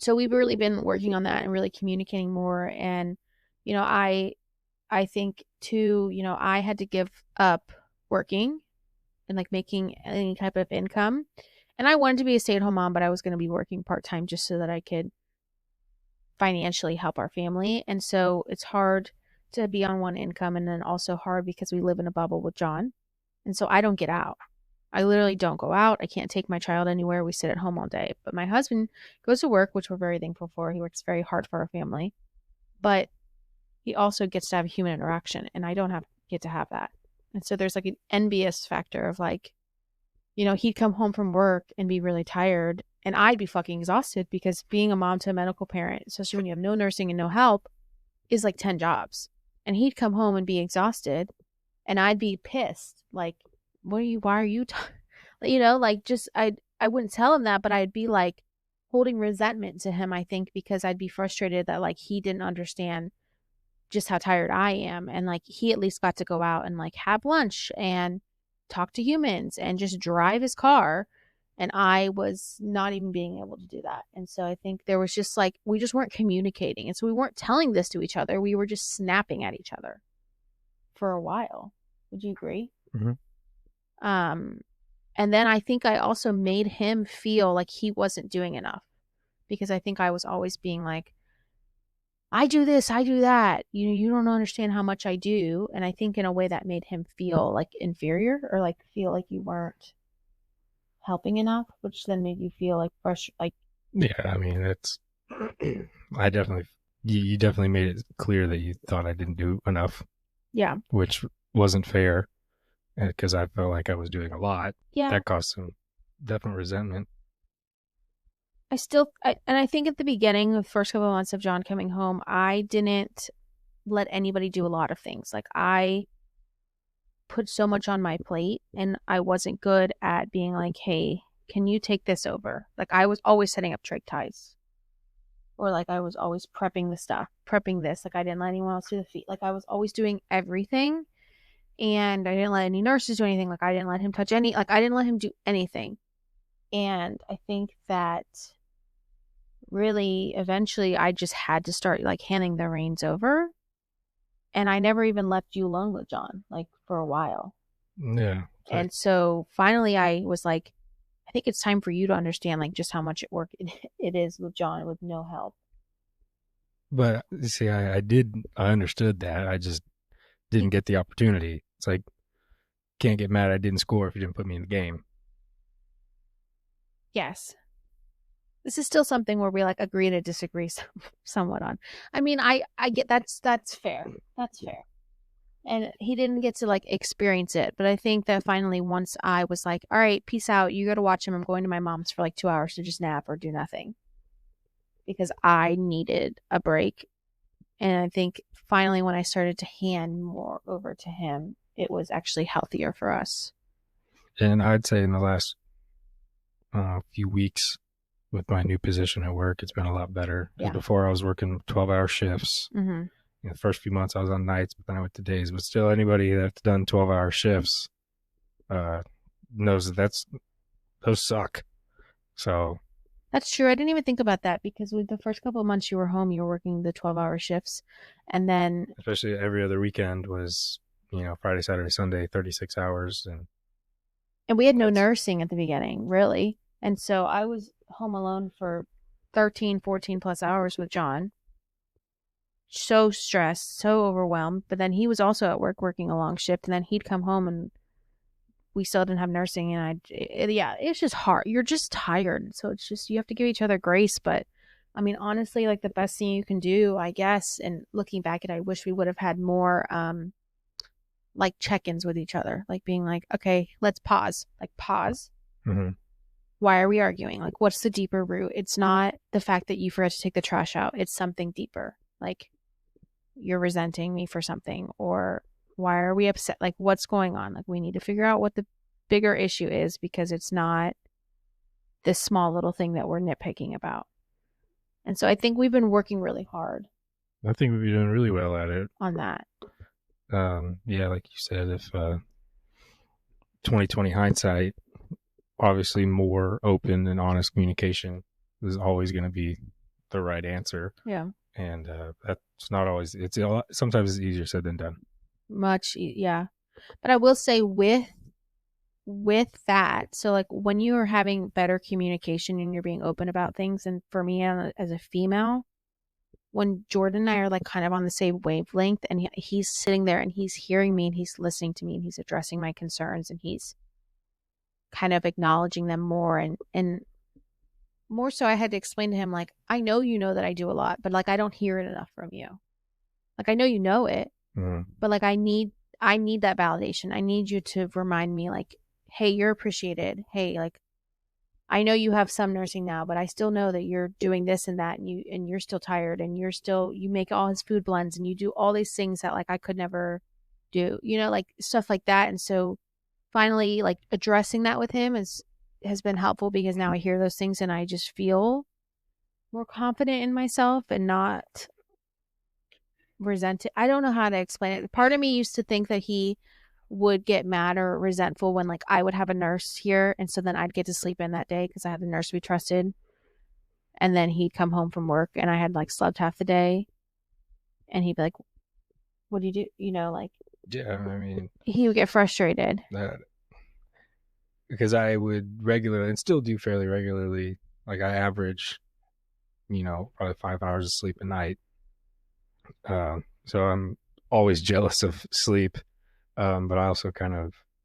Speaker 1: so we've really been working on that and really communicating more. And you know, I think too, you know, I had to give up working and like making any type of income. And I wanted to be a stay-at-home mom, but I was going to be working part-time just so that I could financially help our family. And so it's hard to be on one income, and then also hard because we live in a bubble with John. And so I don't get out. I literally don't go out. I can't take my child anywhere. We sit at home all day. But my husband goes to work, which we're very thankful for. He works very hard for our family. But he also gets to have human interaction, and I don't get to have that. And so there's like an envious factor of like, he'd come home from work and be really tired, and I'd be fucking exhausted because being a mom to a medical parent, especially when you have no nursing and no help, is like 10 jobs. And he'd come home and be exhausted, and I'd be pissed. Like, why are you, like just, I wouldn't tell him that, but I'd be like holding resentment to him, I think, because I'd be frustrated that like he didn't understand just how tired I am. And like he at least got to go out and like have lunch and talk to humans and just drive his car. And I was not even being able to do that. And so I think there was just like, we just weren't communicating. And so we weren't telling this to each other. We were just snapping at each other for a while. Would you agree?
Speaker 2: Mm-hmm.
Speaker 1: And then I think I also made him feel like he wasn't doing enough, because I think I was always being like, I do this, I do that. You don't understand how much I do. And I think in a way that made him feel like inferior, or like feel like you weren't helping enough, which then made you feel like frustrated. Like,
Speaker 2: Yeah, I mean, it's. I definitely, you definitely made it clear that you thought I didn't do enough,
Speaker 1: yeah,
Speaker 2: which wasn't fair because I felt like I was doing a lot.
Speaker 1: yeah.
Speaker 2: That caused some definite resentment.
Speaker 1: And I think at the beginning, the first couple of months of John coming home, I didn't let anybody do a lot of things. Like I put so much on my plate, and I wasn't good at being like, hey, can you take this over? Like I was always setting up trach ties, or like I was always prepping the stuff, prepping this. Like I didn't let anyone else do the feet. Like I was always doing everything, and I didn't let any nurses do anything. Like I didn't let him touch any, like I didn't let him do anything. And I think that really eventually I just had to start like handing the reins over. And I never even left you alone with John, like for a while.
Speaker 2: Yeah.
Speaker 1: And so finally I was like, I think it's time for you to understand like just how much work it is with John with no help.
Speaker 2: But you see, I understood that. I just didn't get the opportunity. It's like, can't get mad I didn't score if you didn't put me in the game.
Speaker 1: Yes. This is still something where we like agree to disagree somewhat on. I mean, I get that's fair. That's fair. And he didn't get to like experience it, but I think that finally once I was like, all right, peace out, you go to watch him, I'm going to my mom's for like 2 hours to just nap or do nothing, because I needed a break. And I think finally when I started to hand more over to him, it was actually healthier for us.
Speaker 2: And I'd say in the last few weeks with my new position at work, it's been a lot better. Because before I was working 12-hour shifts.
Speaker 1: Mm-hmm.
Speaker 2: The first few months I was on nights, but then I went to days. But still, anybody that's done 12-hour shifts knows that those suck. So
Speaker 1: that's true. I didn't even think about that, because with the first couple of months you were home, you were working the 12-hour shifts, and then
Speaker 2: especially every other weekend was, Friday, Saturday, Sunday, 36 hours,
Speaker 1: and we had no nursing at the beginning, really. And so I was home alone for 13, 14 plus hours with John. So stressed, so overwhelmed. But then he was also at work working a long shift, and then he'd come home and we still didn't have nursing. And it's just hard. You're just tired. So it's just, you have to give each other grace. But I mean, honestly, like the best thing you can do, I guess, and looking back at it, I wish we would have had more like check-ins with each other, like being like, okay, let's pause. Like pause.
Speaker 2: Mm-hmm.
Speaker 1: Why are we arguing? Like, what's the deeper root? It's not the fact that you forgot to take the trash out. It's something deeper. Like, you're resenting me for something, or why are we upset? Like, what's going on? Like, we need to figure out what the bigger issue is, because it's not this small little thing that we're nitpicking about. And so I think we've been working really hard.
Speaker 2: I think we've been doing really well at it
Speaker 1: on that.
Speaker 2: Yeah, like you said, if 2020 hindsight, obviously more open and honest communication is always going to be the right answer.
Speaker 1: Yeah.
Speaker 2: And that's not always, sometimes it's easier said than done.
Speaker 1: Yeah. But I will say with that, so like when you are having better communication and you're being open about things, and for me as a female, when Jordan and I are like kind of on the same wavelength, and he's sitting there and he's hearing me and he's listening to me and he's addressing my concerns and he's kind of acknowledging them more, and more so I had to explain to him, like, I know you know that I do a lot, but like I don't hear it enough from you. Like I know you know it, but like I need that validation. I need you to remind me, like, hey, you're appreciated. Hey, like, I know you have some nursing now, but I still know that you're doing this and that, and you're still tired, and you make all his food blends, and you do all these things that like I could never do, like stuff like that. And so finally, like, addressing that with him has been helpful, because now I hear those things and I just feel more confident in myself and not resented. I don't know how to explain it. Part of me used to think that he would get mad or resentful when like I would have a nurse here, and so then I'd get to sleep in that day because I had a nurse we trusted, and then he'd come home from work and I had like slept half the day, and he'd be like, what do you do, like,
Speaker 2: Yeah, I mean,
Speaker 1: he would get frustrated.
Speaker 2: that because I would regularly, and still do fairly regularly, like I average, probably 5 hours of sleep a night. So I'm always jealous of sleep. But I also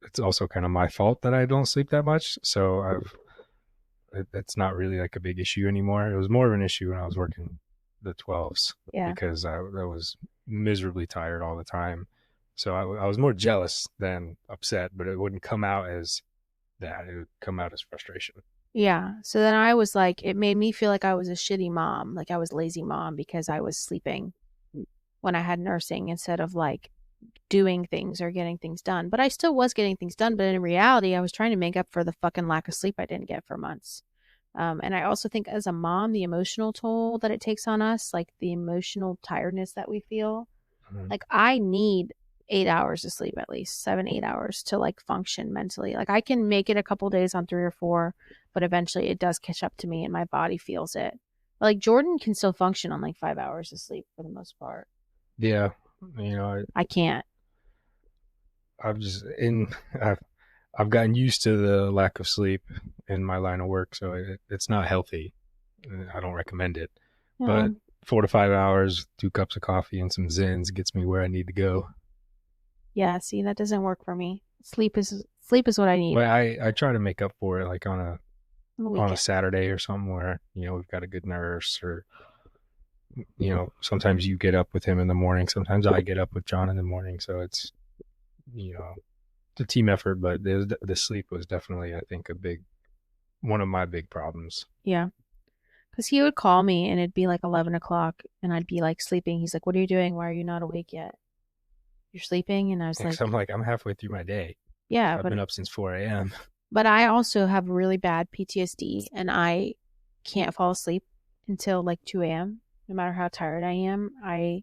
Speaker 2: it's also kind of my fault that I don't sleep that much. So it's not really like a big issue anymore. It was more of an issue when I was working the 12s,
Speaker 1: Yeah.
Speaker 2: because I was miserably tired all the time. So I was more jealous than upset, but it wouldn't come out as that. It would come out as frustration.
Speaker 1: Yeah. So then I was like, it made me feel like I was a shitty mom. Like I was lazy mom because I was sleeping when I had nursing instead of like doing things or getting things done. But I still was getting things done. But in reality, I was trying to make up for the fucking lack of sleep I didn't get for months. And I also think as a mom, the emotional toll that it takes on us, like the emotional tiredness that we feel, like I need 8 hours of sleep, at least 7, 8 hours to like function mentally. Like I can make it a couple days on 3 or 4, but eventually it does catch up to me and my body feels it. Like Jordan can still function on like 5 hours of sleep for the most part.
Speaker 2: Yeah,
Speaker 1: I can't.
Speaker 2: I've just in I've gotten used to the lack of sleep in my line of work, so it's not healthy. I don't recommend it. But 4 to 5 hours, 2 cups of coffee, and some Zins gets me where I need to go.
Speaker 1: Yeah, see, that doesn't work for me. Sleep is what I need.
Speaker 2: But I try to make up for it, like on a Saturday or something where we've got a good nurse, or sometimes you get up with him in the morning, sometimes I get up with John in the morning, so it's it's a team effort. But the sleep was definitely, I think, one of my big problems.
Speaker 1: Yeah. Because he would call me and it'd be like 11 o'clock and I'd be like sleeping. He's like, what are you doing? Why are you not awake yet? You're sleeping? And I was like,
Speaker 2: I'm like, I'm halfway through my day.
Speaker 1: Yeah.
Speaker 2: I've been up since 4 a.m.
Speaker 1: But I also have really bad PTSD and I can't fall asleep until like 2 a.m. No matter how tired I am. I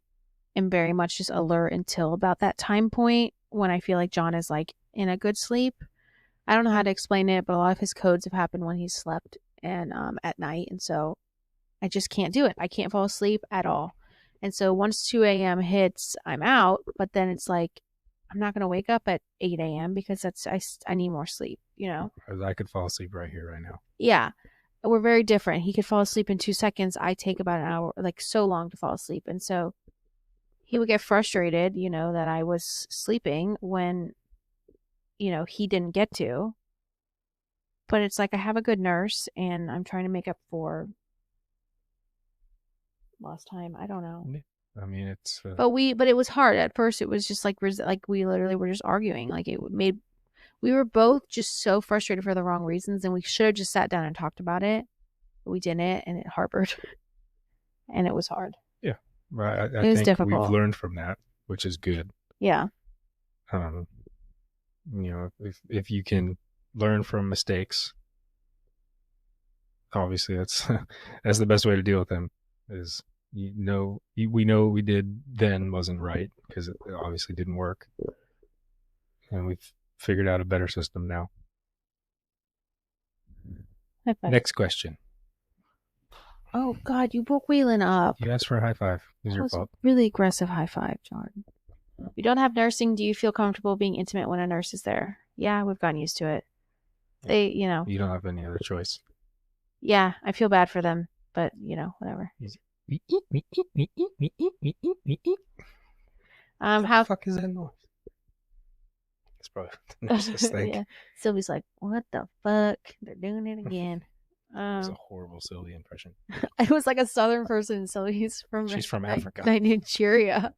Speaker 1: am very much just alert until about that time point when I feel like John is like in a good sleep. I don't know how to explain it, but a lot of his codes have happened when he's slept and at night. And so I just can't do it. I can't fall asleep at all. And so once 2 a.m. hits, I'm out. But then it's like, I'm not going to wake up at 8 a.m. because I need more sleep,
Speaker 2: I could fall asleep right here, right now.
Speaker 1: Yeah. We're very different. He could fall asleep in 2 seconds. I take about an hour, like so long to fall asleep. And so he would get frustrated, that I was sleeping when, he didn't get to. But it's like I have a good nurse and I'm trying to make up for lost time. I don't know.
Speaker 2: I mean, it's
Speaker 1: but it was hard at first. It was just like we literally were just arguing. Like we were both just so frustrated for the wrong reasons, and we should have just sat down and talked about it, but we didn't, and it harbored, and it was hard.
Speaker 2: Yeah, right. I
Speaker 1: it was
Speaker 2: think
Speaker 1: difficult.
Speaker 2: We've learned from that, which is good.
Speaker 1: Yeah.
Speaker 2: If you can learn from mistakes, obviously that's the best way to deal with them. Is we know what we did then wasn't right, because it obviously didn't work, and we've figured out a better system now. Next question.
Speaker 1: Oh God, you woke Waylon up.
Speaker 2: You asked for a high five. It was your fault.
Speaker 1: Really aggressive high five, Jordan. You don't have nursing. Do you feel comfortable being intimate when a nurse is there? Yeah, we've gotten used to it.
Speaker 2: You don't have any other choice.
Speaker 1: Yeah, I feel bad for them, but whatever.
Speaker 2: The
Speaker 1: How
Speaker 2: fuck is that noise? It's probably the nurses think.
Speaker 1: yeah. Sylvie's like, what the fuck? They're doing it again.
Speaker 2: It was a horrible Sylvie impression.
Speaker 1: It was like a southern person, so he's from
Speaker 2: She's from Africa.
Speaker 1: Nigeria.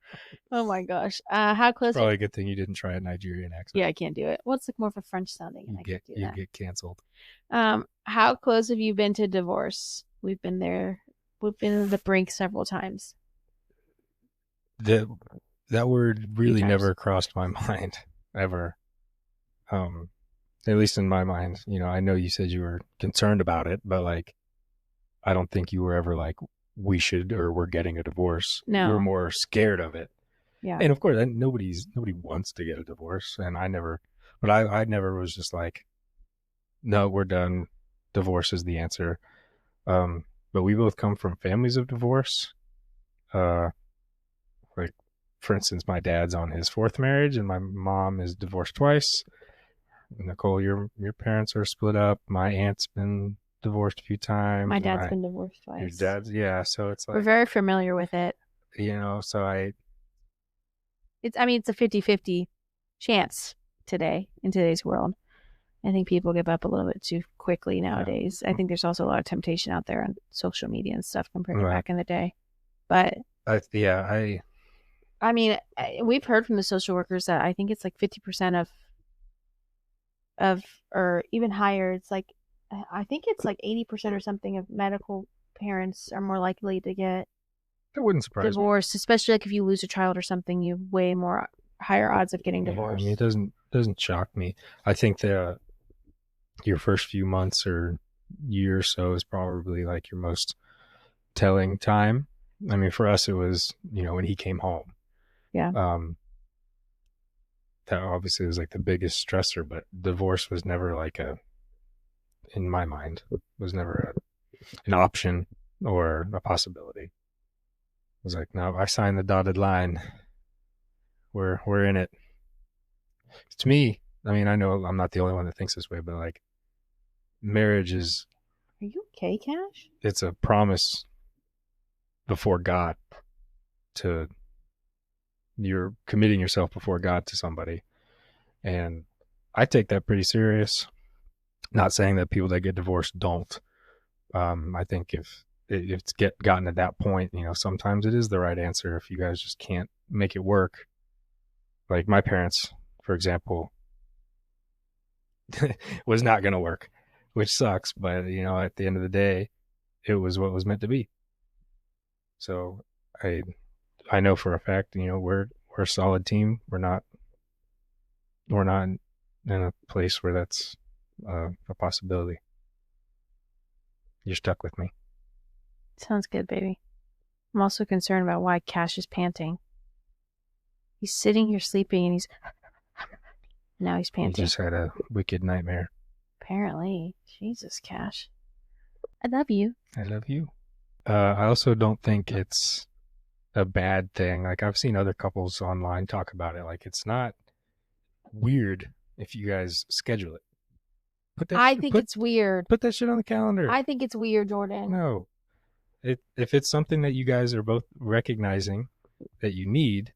Speaker 1: Oh my gosh. How
Speaker 2: It's
Speaker 1: close?
Speaker 2: probably a good thing you didn't try a Nigerian accent.
Speaker 1: Yeah, I can't do it. Well, it's like more of a French sounding, and I can't do
Speaker 2: You
Speaker 1: that.
Speaker 2: get canceled.
Speaker 1: How close have you been to divorce? We've been there. We've been to the brink several times.
Speaker 2: That word really never crossed my mind ever. At least in my mind, I know you said you were concerned about it, but like, I don't think you were ever like, we should, or we're getting a divorce.
Speaker 1: No.
Speaker 2: You were more scared of it.
Speaker 1: Yeah.
Speaker 2: And of course, nobody wants to get a divorce. And I never was just like, no, we're done. Divorce is the answer. But we both come from families of divorce. Like, for instance, my dad's on his fourth marriage, and my mom is divorced twice. Nicole, your parents are split up. My aunt's been divorced a few times.
Speaker 1: My dad's been divorced twice.
Speaker 2: Your dad's, yeah. So it's like,
Speaker 1: we're very familiar with it.
Speaker 2: So
Speaker 1: it's a 50-50 chance today in today's world. I think people give up a little bit too quickly nowadays. I think there's also a lot of temptation out there on social media and stuff compared to back in the day. But I mean, we've heard from the social workers that I think it's like 50% of or even higher. It's like, I think it's like 80% or something of medical parents are more likely to get divorced, especially like if you lose a child or something, you have way more higher odds of getting divorced.
Speaker 2: I mean, it doesn't shock me. I think that your first few months or year or so is probably like your most telling time. I mean, for us, it was, when he came home.
Speaker 1: Yeah.
Speaker 2: That obviously was like the biggest stressor, but divorce was never like in my mind, was never an option or a possibility. It was like, no, I signed the dotted line. We're in it. To me, I mean, I know I'm not the only one that thinks this way, but like, marriage is.
Speaker 1: Are you okay, Cash?
Speaker 2: It's a promise before God to. You're committing yourself before God to somebody. And I take that pretty serious. Not saying that people that get divorced don't. I think if it's gotten to that point, sometimes it is the right answer if you guys just can't make it work. Like my parents, for example, was not going to work, which sucks. But, at the end of the day, it was what was meant to be. So I know for a fact, we're a solid team. We're not in a place where that's a possibility. You're stuck with me.
Speaker 1: Sounds good, baby. I'm also concerned about why Cash is panting. He's sitting here sleeping and now he's panting.
Speaker 2: He just had a wicked nightmare.
Speaker 1: Apparently. Jesus, Cash. I love you.
Speaker 2: I love you. I also don't think it's a bad thing. Like, I've seen other couples online talk about it. Like, it's not weird if you guys schedule it.
Speaker 1: It's weird.
Speaker 2: Put that shit on the calendar.
Speaker 1: I think it's weird, Jordan.
Speaker 2: No. If it's something that you guys are both recognizing that you need,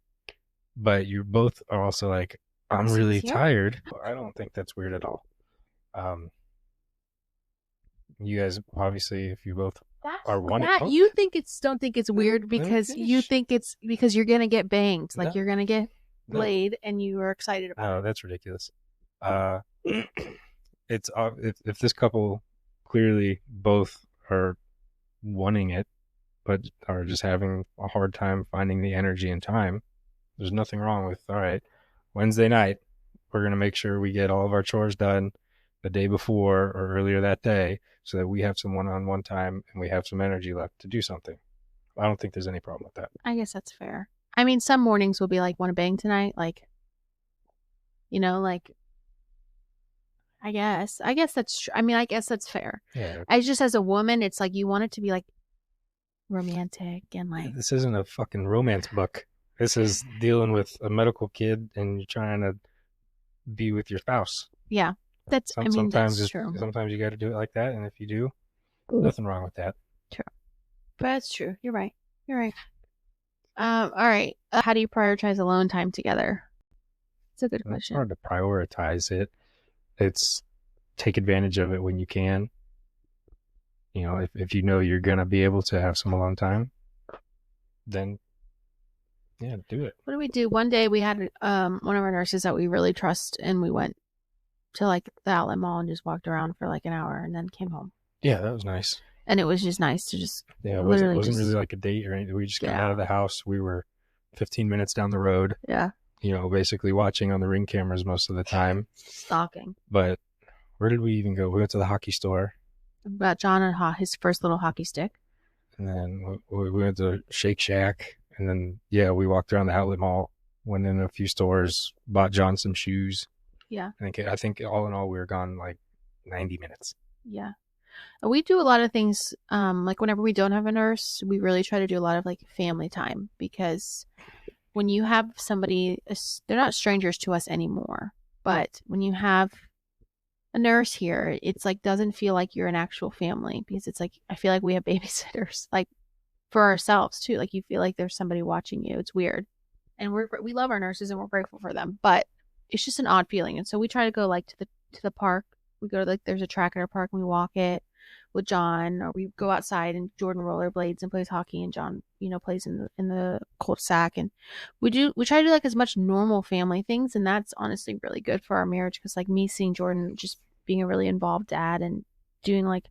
Speaker 2: but you both are also like, I'm really tired. I don't think that's weird at all. You guys, obviously, if you both are wanting,
Speaker 1: you don't think it's weird because you think it's because you're gonna get banged, like you're gonna get laid, and you are excited about it.
Speaker 2: Oh, that's ridiculous. It's if this couple clearly both are wanting it, but are just having a hard time finding the energy and time. There's nothing wrong with, all right, Wednesday night, we're going to make sure we get all of our chores done the day before or earlier that day so that we have some one-on-one time and we have some energy left to do something. I don't think there's any problem with that.
Speaker 1: I guess that's fair. I mean, some mornings will be like, want to bang tonight? Like, like, I guess that's true. I mean, I guess that's fair.
Speaker 2: Yeah.
Speaker 1: Just as a woman, it's like you want it to be like romantic and like.
Speaker 2: This isn't a fucking romance book. This is dealing with a medical kid and you're trying to be with your spouse.
Speaker 1: Yeah. That's true.
Speaker 2: Sometimes you got to do it like that. And if you do, nothing wrong with that.
Speaker 1: True. But that's true. You're right. You're right. All right. How do you prioritize alone time together? It's a good
Speaker 2: It's
Speaker 1: question.
Speaker 2: hard to prioritize it. It's take advantage of it when you can. You know, if you know you're gonna be able to have some alone time, then yeah, do it.
Speaker 1: What do we do? One day we had one of our nurses that we really trust, and we went to like the outlet mall and just walked around for like an hour, and then came home.
Speaker 2: Yeah, that was nice.
Speaker 1: And it was just nice to just
Speaker 2: Yeah, it wasn't
Speaker 1: literally
Speaker 2: wasn't really
Speaker 1: just
Speaker 2: like a date or anything. We just
Speaker 1: get
Speaker 2: got out
Speaker 1: out.
Speaker 2: of the house. We were 15 minutes down the road.
Speaker 1: Yeah,
Speaker 2: You know, basically watching on the Ring cameras most of the time.
Speaker 1: stalking.
Speaker 2: But where did we even go? We went to the hockey store,
Speaker 1: Got John and his first little hockey stick.
Speaker 2: and then we went to Shake Shack, and then yeah, we walked around the outlet mall, went in a few stores, bought John some shoes.
Speaker 1: Yeah,
Speaker 2: I think all in all we were gone like 90 minutes.
Speaker 1: yeah. We do a lot of things. Like whenever we don't have a nurse, we really try to do a lot of like family time, because when you have somebody, they're not strangers to us anymore. But when you have a nurse here, it's like doesn't feel like you're an actual family, because it's like I feel like we have babysitters like for ourselves too. Like you feel like there's somebody watching you. It's weird, and we love our nurses and we're grateful for them, but it's just an odd feeling. And so we try to go like to the park. We go to like there's a track at our park and we walk it with John, or we go outside and Jordan rollerblades and plays hockey, and John, plays in the cul-de-sac. And we try to do like as much normal family things, and that's honestly really good for our marriage, because like me seeing Jordan just being a really involved dad and doing like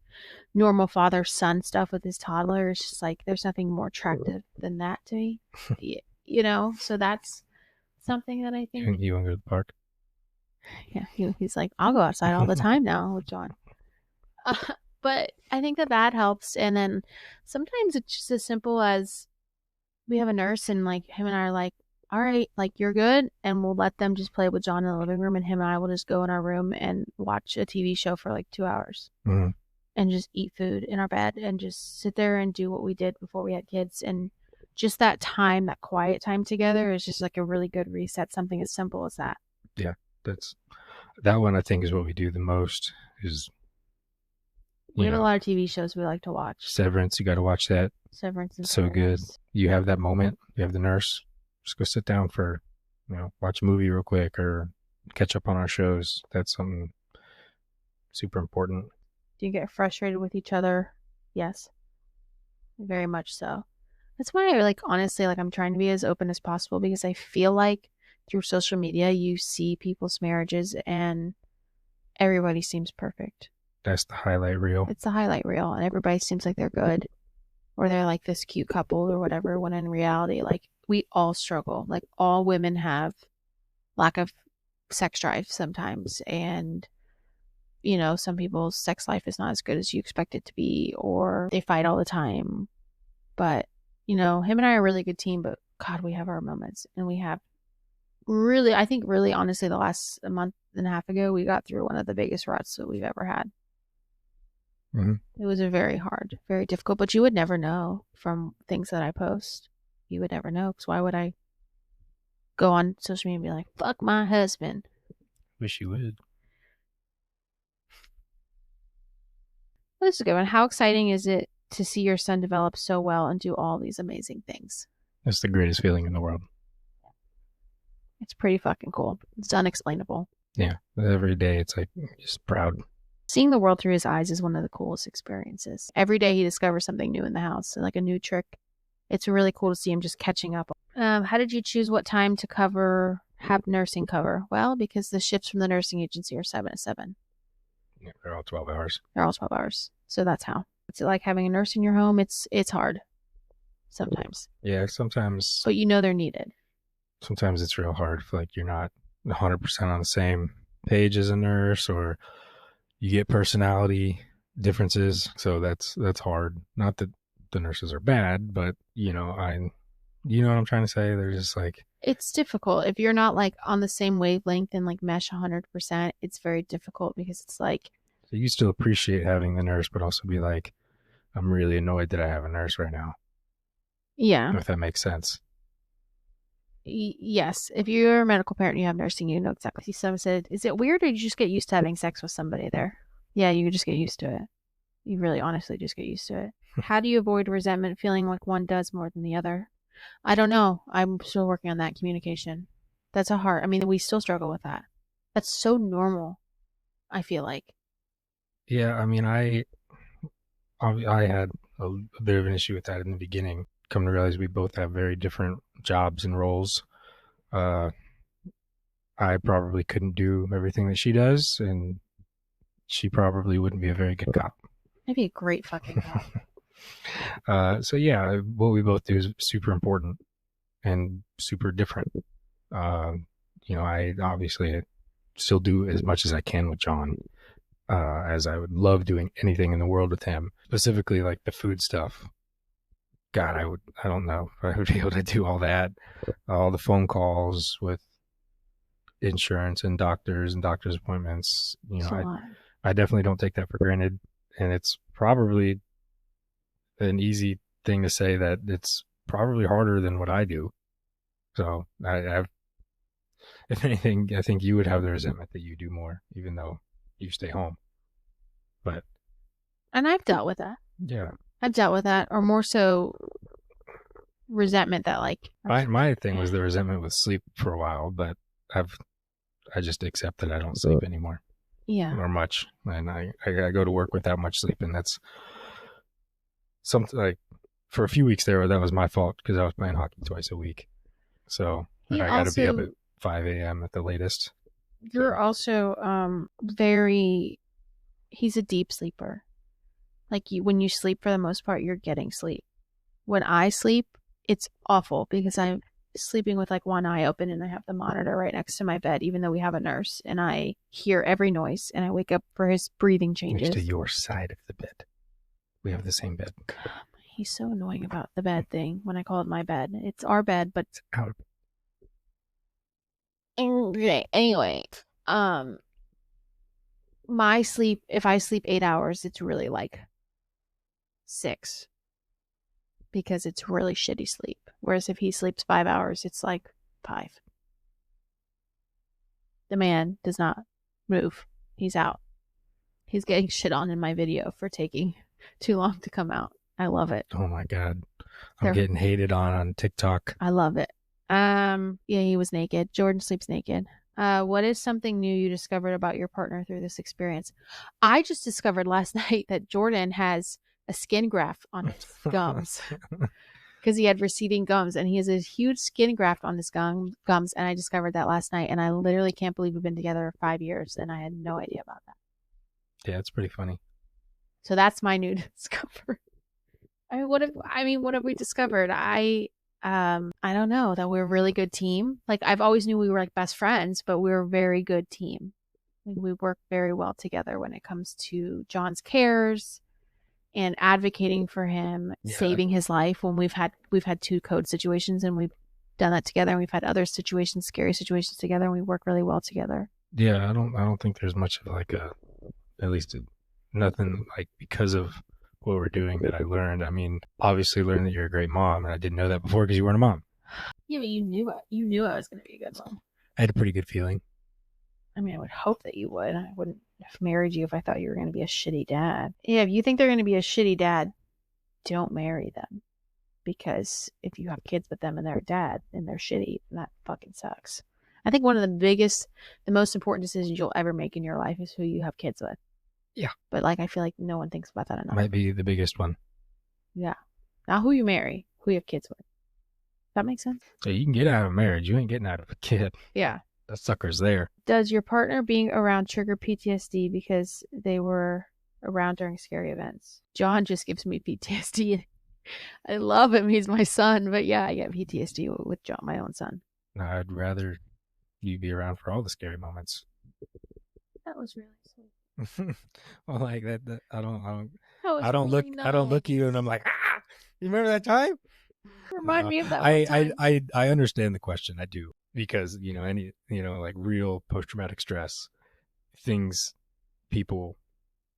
Speaker 1: normal father son stuff with his toddler is just like there's nothing more attractive than that to me. So that's something that I think,
Speaker 2: You want to go to the park?
Speaker 1: yeah, he's like, I'll go outside all the time now with John. Uh, but I think that helps. And then sometimes it's just as simple as we have a nurse and like him and I are like, all right, like you're good. And we'll let them just play with John in the living room, and him and I will just go in our room and watch a TV show for like 2 hours
Speaker 2: Mm-hmm.
Speaker 1: and just eat food in our bed and just sit there and do what we did before we had kids. And just that time, that quiet time together is just like a really good reset. Something as simple as that.
Speaker 2: Yeah, that one I think is what we do the most is
Speaker 1: We have a lot of TV shows we like to watch.
Speaker 2: Severance. You got to watch that.
Speaker 1: Severance and
Speaker 2: So good.
Speaker 1: Severance.
Speaker 2: You have that moment. You have the nurse. Just go sit down for, watch a movie real quick or catch up on our shows. That's something super important.
Speaker 1: Do you get frustrated with each other? Yes. Very much so. That's why I honestly, I'm trying to be as open as possible, because I feel like through social media, you see people's marriages and everybody seems perfect.
Speaker 2: That's the highlight reel.
Speaker 1: It's the highlight reel, and everybody seems like they're good, or they're like this cute couple or whatever, when in reality, we all struggle. Like all women have lack of sex drive sometimes, and some people's sex life is not as good as you expect it to be, or they fight all the time. But him and I are a really good team, but God, we have our moments, and we have really, I think really honestly, the last month and a half ago, we got through one of the biggest ruts that we've ever had.
Speaker 2: Mm-hmm.
Speaker 1: It was a very hard, very difficult, but you would never know from things that I post. You would never know, because why would I go on social media and be like, fuck my husband?
Speaker 2: Wish you would.
Speaker 1: This is a good one. How exciting is it to see your son develop so well and do all these amazing things?
Speaker 2: That's the greatest feeling in the world.
Speaker 1: It's pretty fucking cool. It's unexplainable.
Speaker 2: Yeah. Every day it's like just proud.
Speaker 1: Seeing the world through his eyes is one of the coolest experiences. Every day he discovers something new in the house, like a new trick. It's really cool to see him just catching up. How did you choose what time to have nursing cover? Well, because the shifts from the nursing agency are 7 to 7.
Speaker 2: Yeah, they're all 12 hours.
Speaker 1: They're all 12 hours. So that's how. It's like having a nurse in your home. It's hard sometimes.
Speaker 2: Yeah, sometimes.
Speaker 1: But they're needed.
Speaker 2: Sometimes it's real hard. If you're not 100% on the same page as a nurse, or you get personality differences. So that's hard. Not that the nurses are bad, but you know what I'm trying to say? They're just
Speaker 1: it's difficult. If you're not on the same wavelength and mesh 100%, it's very difficult, because it's
Speaker 2: so you still appreciate having the nurse, but also be I'm really annoyed that I have a nurse right now.
Speaker 1: Yeah.
Speaker 2: If that makes sense.
Speaker 1: Yes. If you're a medical parent and you have nursing, you know exactly. Someone said, is it weird, or you just get used to having sex with somebody there? Yeah, you just get used to it. You really honestly just get used to it. How do you avoid resentment feeling like one does more than the other? I don't know. I'm still working on that communication. That's a hard. I mean, we still struggle with that. That's so normal, I feel like.
Speaker 2: Yeah, I mean, I had a bit of an issue with that in the beginning. Come to realize we both have very different jobs and roles. Uh, I probably couldn't do everything that she does, and she probably wouldn't be a very good cop.
Speaker 1: I'd be a great fucking cop.
Speaker 2: So yeah, what we both do is super important and super different. Uh, I obviously still do as much as I can with John, as I would love doing anything in the world with him, specifically like the food stuff. God, I don't know if I would be able to do all that, all the phone calls with insurance and doctor's appointments.
Speaker 1: It's a lot.
Speaker 2: I definitely don't take that for granted. And it's probably an easy thing to say that it's probably harder than what I do. So if anything, I think you would have the resentment that you do more, even though you stay home. But
Speaker 1: And I've dealt with that.
Speaker 2: yeah,
Speaker 1: I've dealt with that, or more so resentment that like
Speaker 2: my thing was the resentment with sleep for a while, but I just accept that I don't sleep anymore.
Speaker 1: Yeah.
Speaker 2: Or much, and I go to work without much sleep, and that's something like for a few weeks there that was my fault because I was playing hockey twice a week, so I got to be up at 5 a.m. at the latest.
Speaker 1: You're also very. He's a deep sleeper. Like when you sleep, for the most part, you're getting sleep. When I sleep, it's awful because I'm sleeping with like one eye open and I have the monitor right next to my bed, even though we have a nurse, and I hear every noise and I wake up for his breathing changes.
Speaker 2: Next to your side of the bed. We have the same bed.
Speaker 1: He's so annoying about the bed thing when I call it my bed. It's our bed, but
Speaker 2: it's out.
Speaker 1: Anyway, my sleep, if I sleep 8 hours, it's really like 6 because it's really shitty sleep. Whereas if he sleeps 5 hours, it's like 5. The man does not move. He's out. He's getting shit on in my video for taking too long to come out. I love it.
Speaker 2: Oh my God. I'm getting hated on TikTok.
Speaker 1: I love it. Yeah, he was naked. Jordan sleeps naked. What is something new you discovered about your partner through this experience? I just discovered last night that Jordan has a skin graft on his gums because he had receding gums, and he has a huge skin graft on his gums. And I discovered that last night, and I literally can't believe we've been together 5 years, and I had no idea about that.
Speaker 2: Yeah, it's pretty funny.
Speaker 1: So that's my new discovery. What have we discovered? I don't know, that we're a really good team. Like I've always knew we were like best friends, but we're a very good team. Like, we work very well together when it comes to John's cares and advocating for him, saving his life when we've had 2 code situations and we've done that together, and we've had other situations, scary situations together, and we work really well together.
Speaker 2: Yeah, I don't think there's much of like nothing like because of what we're doing that I learned. I mean, obviously learned that you're a great mom, and I didn't know that before because you weren't a mom.
Speaker 1: Yeah, but you knew it. You knew I was going to be a good mom.
Speaker 2: I had a pretty good feeling.
Speaker 1: I mean, I would hope that you would. I wouldn't have married you if I thought you were going to be a shitty dad. Yeah, if you think they're going to be a shitty dad, don't marry them. Because if you have kids with them and they're a dad and they're shitty, that fucking sucks. I think one of the most important decisions you'll ever make in your life is who you have kids with.
Speaker 2: Yeah.
Speaker 1: But like, I feel like no one thinks about that enough.
Speaker 2: Might be the biggest one.
Speaker 1: Yeah. Not who you marry, who you have kids with. Does that make sense?
Speaker 2: So you can get out of marriage. You ain't getting out of a kid.
Speaker 1: Yeah.
Speaker 2: That sucker's there.
Speaker 1: Does your partner being around trigger PTSD because they were around during scary events? John just gives me PTSD. I love him. He's my son. But yeah, I get PTSD with John, my own son.
Speaker 2: No, I'd rather you be around for all the scary moments.
Speaker 1: That was really sweet.
Speaker 2: Well, like that I don't
Speaker 1: really nice.
Speaker 2: I don't look at you and I'm like, ah, you remember that time?
Speaker 1: Remind me of that one time.
Speaker 2: I understand the question. I do, because like real post-traumatic stress things, people.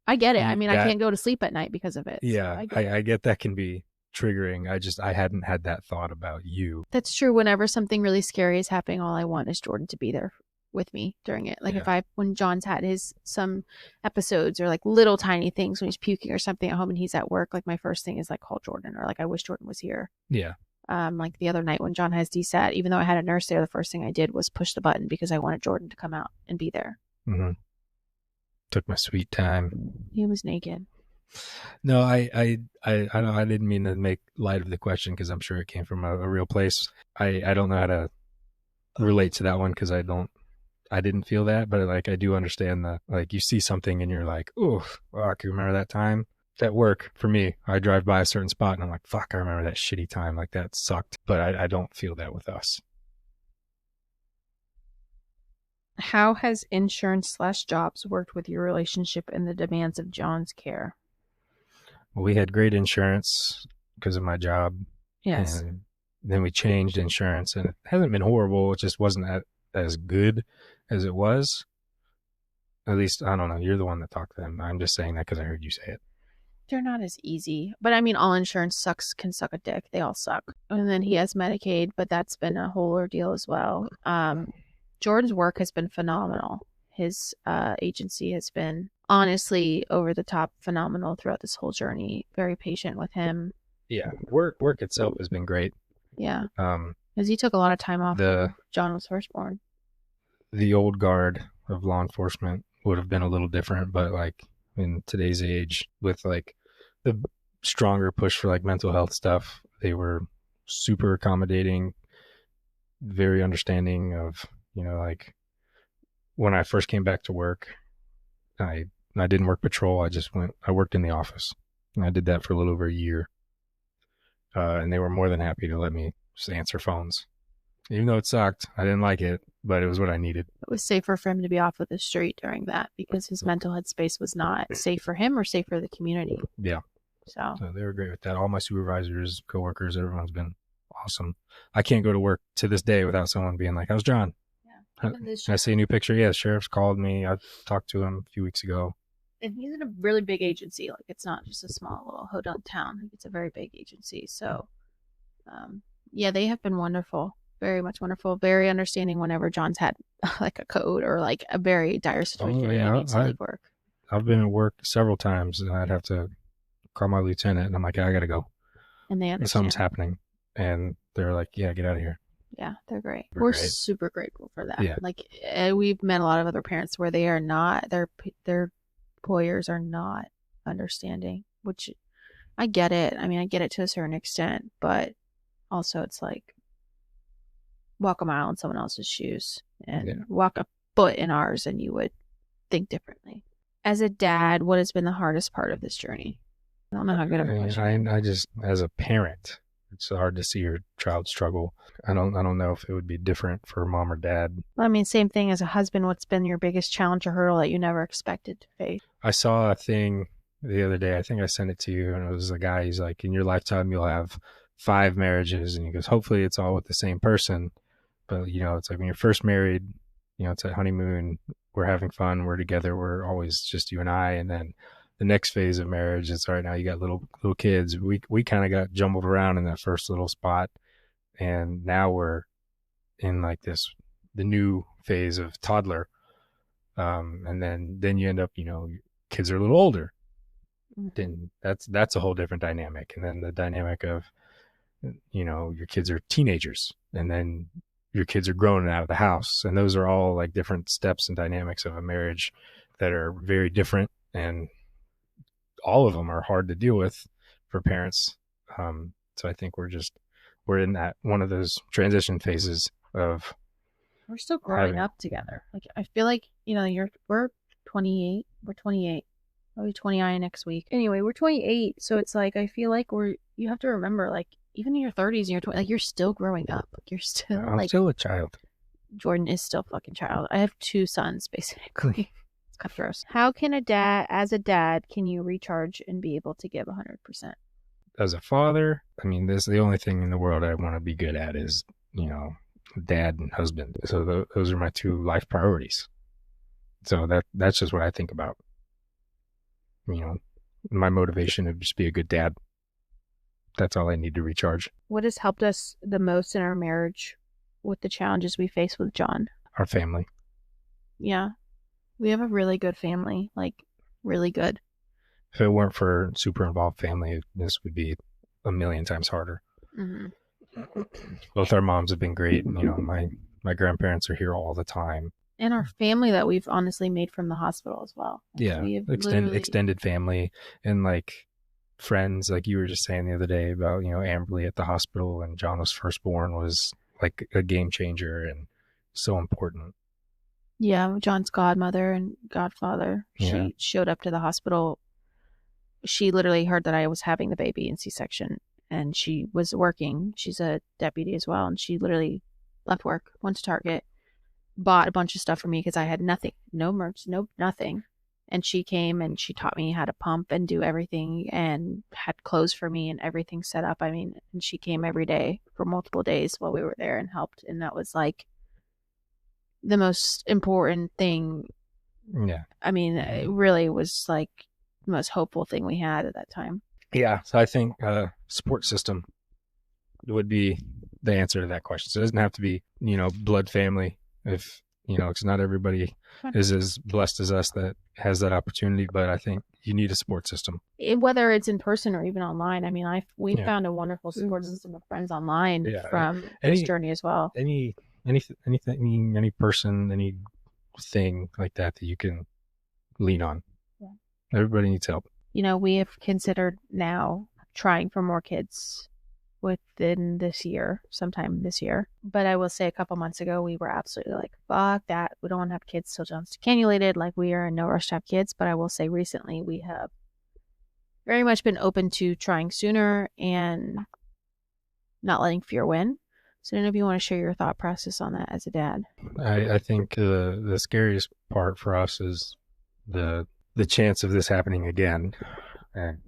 Speaker 1: I get it. I mean, I can't go to sleep at night because of it.
Speaker 2: Yeah, so I get that can be triggering. I hadn't had that thought about you.
Speaker 1: That's true. Whenever something really scary is happening, all I want is Jordan to be there with me during it. Like
Speaker 2: Yeah.
Speaker 1: when John's had some episodes or like little tiny things when he's puking or something at home and he's at work, like my first thing is like call Jordan, or like I wish Jordan was here.
Speaker 2: Yeah.
Speaker 1: Like the other night when John has DSAT, even though I had a nurse there, the first thing I did was push the button because I wanted Jordan to come out and be there.
Speaker 2: Mm-hmm. Took my sweet time.
Speaker 1: He was naked.
Speaker 2: No, I didn't mean to make light of the question because I'm sure it came from a real place. I don't know how to relate to that one because I didn't feel that, but like I do understand like you see something and you're like, oh, I can remember that time. At work, for me, I drive by a certain spot and I'm like, fuck, I remember that shitty time. Like that sucked. But I don't feel that with us.
Speaker 1: How has insurance/jobs worked with your relationship and the demands of John's care?
Speaker 2: Well, we had great insurance because of my job.
Speaker 1: Yes.
Speaker 2: And then we changed insurance and it hasn't been horrible. It just wasn't as good as it was. At least, I don't know. You're the one that talked to them. I'm just saying that because I heard you say it.
Speaker 1: They're not as easy. But I mean, all insurance can suck a dick. They all suck. And then he has Medicaid, but that's been a whole ordeal as well. Jordan's work has been phenomenal. His agency has been honestly over the top phenomenal throughout this whole journey. Very patient with him.
Speaker 2: Yeah, work itself has been great.
Speaker 1: Yeah. Because he took a lot of time off when John was first born.
Speaker 2: The old guard of law enforcement would have been a little different, but like in today's age with like the stronger push for like mental health stuff, they were super accommodating, very understanding of, like when I first came back to work, I didn't work patrol. I worked in the office and I did that for a little over a year. And they were more than happy to let me just answer phones. Even though it sucked, I didn't like it, but it was what I needed.
Speaker 1: It was safer for him to be off of the street during that because his mental headspace was not safe for him or safe for the community.
Speaker 2: Yeah.
Speaker 1: So
Speaker 2: they were great with that. All my supervisors, coworkers, everyone's been awesome. I can't go to work to this day without someone being like, "How's John?" Yeah. I see a new picture. Yeah, the sheriff's called me. I talked to him a few weeks ago.
Speaker 1: And he's in a really big agency. Like it's not just a small little hodunk town. It's a very big agency. So, yeah, they have been wonderful. Very much wonderful. Very understanding whenever John's had like a code or like a very dire situation.
Speaker 2: Oh, yeah,
Speaker 1: needs to leave work.
Speaker 2: I've been at work several times and I'd have to call my lieutenant and I'm like, I gotta go.
Speaker 1: And they understand.
Speaker 2: Something's happening. And they're like, yeah, get out of here.
Speaker 1: Yeah, they're great. We're
Speaker 2: great.
Speaker 1: Super grateful for that.
Speaker 2: Yeah.
Speaker 1: Like we've met a lot of other parents where they are not, their employers are not understanding, which I get it. I mean, I get it to a certain extent, but also it's like walk a mile in someone else's shoes and walk a foot in ours and you would think differently. As a dad, what has been the hardest part of this journey? I don't know how good of a question.
Speaker 2: I just, as a parent, it's hard to see your child struggle. I don't know if it would be different for mom or dad.
Speaker 1: Well, I mean, same thing as a husband. What's been your biggest challenge or hurdle that you never expected to face?
Speaker 2: I saw a thing the other day. I think I sent it to you, and it was a guy. He's like, in your lifetime, you'll have 5 marriages, and he goes, hopefully, it's all with the same person. But it's like when you're first married, it's a honeymoon. We're having fun. We're together. We're always just you and I, and then the next phase of marriage is right now you got little kids. We kind of got jumbled around in that first little spot, and now we're in like the new phase of toddler, and then you end up kids are a little older. Then that's a whole different dynamic, and then the dynamic of your kids are teenagers, and then your kids are grown out of the house, and those are all like different steps and dynamics of a marriage that are very different, and all of them are hard to deal with for parents. So I think we're in that one of those transition phases of
Speaker 1: we're still growing up together. Like I feel like we're 28. We're 28. I'll be 29 next week. Anyway, we're 28, so it's like I feel like you have to remember, like even in your 30s and your 20s, like you're still growing up. Like you're still
Speaker 2: I'm still a child.
Speaker 1: Jordan is still fucking child. I have 2 sons basically. It's cutthroat. How can as a dad, can you recharge and be able to give 100%?
Speaker 2: As a father, I mean, this the only thing in the world I want to be good at is dad and husband. So those are my 2 life priorities. So that's just what I think about. My motivation to just be a good dad. That's all I need to recharge.
Speaker 1: What has helped us the most in our marriage with the challenges we face with John?
Speaker 2: Our family.
Speaker 1: Yeah. We have a really good family, like really good.
Speaker 2: If it weren't for super involved family, this would be a million times harder.
Speaker 1: Hmm.
Speaker 2: Both our moms have been great. You know, my grandparents are here all the time.
Speaker 1: And our family that we've honestly made from the hospital as well. Like,
Speaker 2: Yeah,
Speaker 1: we have literally,
Speaker 2: extended family and like friends, like you were just saying the other day about, you know, Amberly at the hospital when John was first born was like a game changer and so important.
Speaker 1: yeah, John's godmother and godfather.
Speaker 2: Yeah.
Speaker 1: She showed up to the hospital. She literally heard that I was having the baby in C-section, and she was working. She's a deputy as well, and she literally left work, went to Target, bought a bunch of stuff for me because I had nothing, no merch, no nothing. And she came and she taught me how to pump and do everything and had clothes for me and everything set up. I mean, and she came every day for multiple days while we were there and helped. And that was like the most important thing.
Speaker 2: Yeah.
Speaker 1: I mean, it really was like the most hopeful thing we had at that time.
Speaker 2: Yeah. So I think support system would be the answer to that question. So it doesn't have to be, you know, blood family. If, you know, because not everybody is as blessed as us that has that opportunity, but I think you need a support system.
Speaker 1: Whether it's in person or even online. I mean, we
Speaker 2: Yeah.
Speaker 1: found a wonderful support system of friends online
Speaker 2: Yeah.
Speaker 1: from this journey as well.
Speaker 2: Anything, any person, anything like that that you can lean on.
Speaker 1: Yeah.
Speaker 2: Everybody needs help.
Speaker 1: You know, we have considered now trying for more kids within this year, sometime this year. But I will say a couple months ago, we were absolutely like, fuck that. We don't want to have kids till John's cannulated. Like, we are in no rush to have kids. But I will say recently, we have very much been open to trying sooner and not letting fear win. So I don't know if you want to share your thought process on that as a dad.
Speaker 2: I think the scariest part for us is the chance of this happening again. And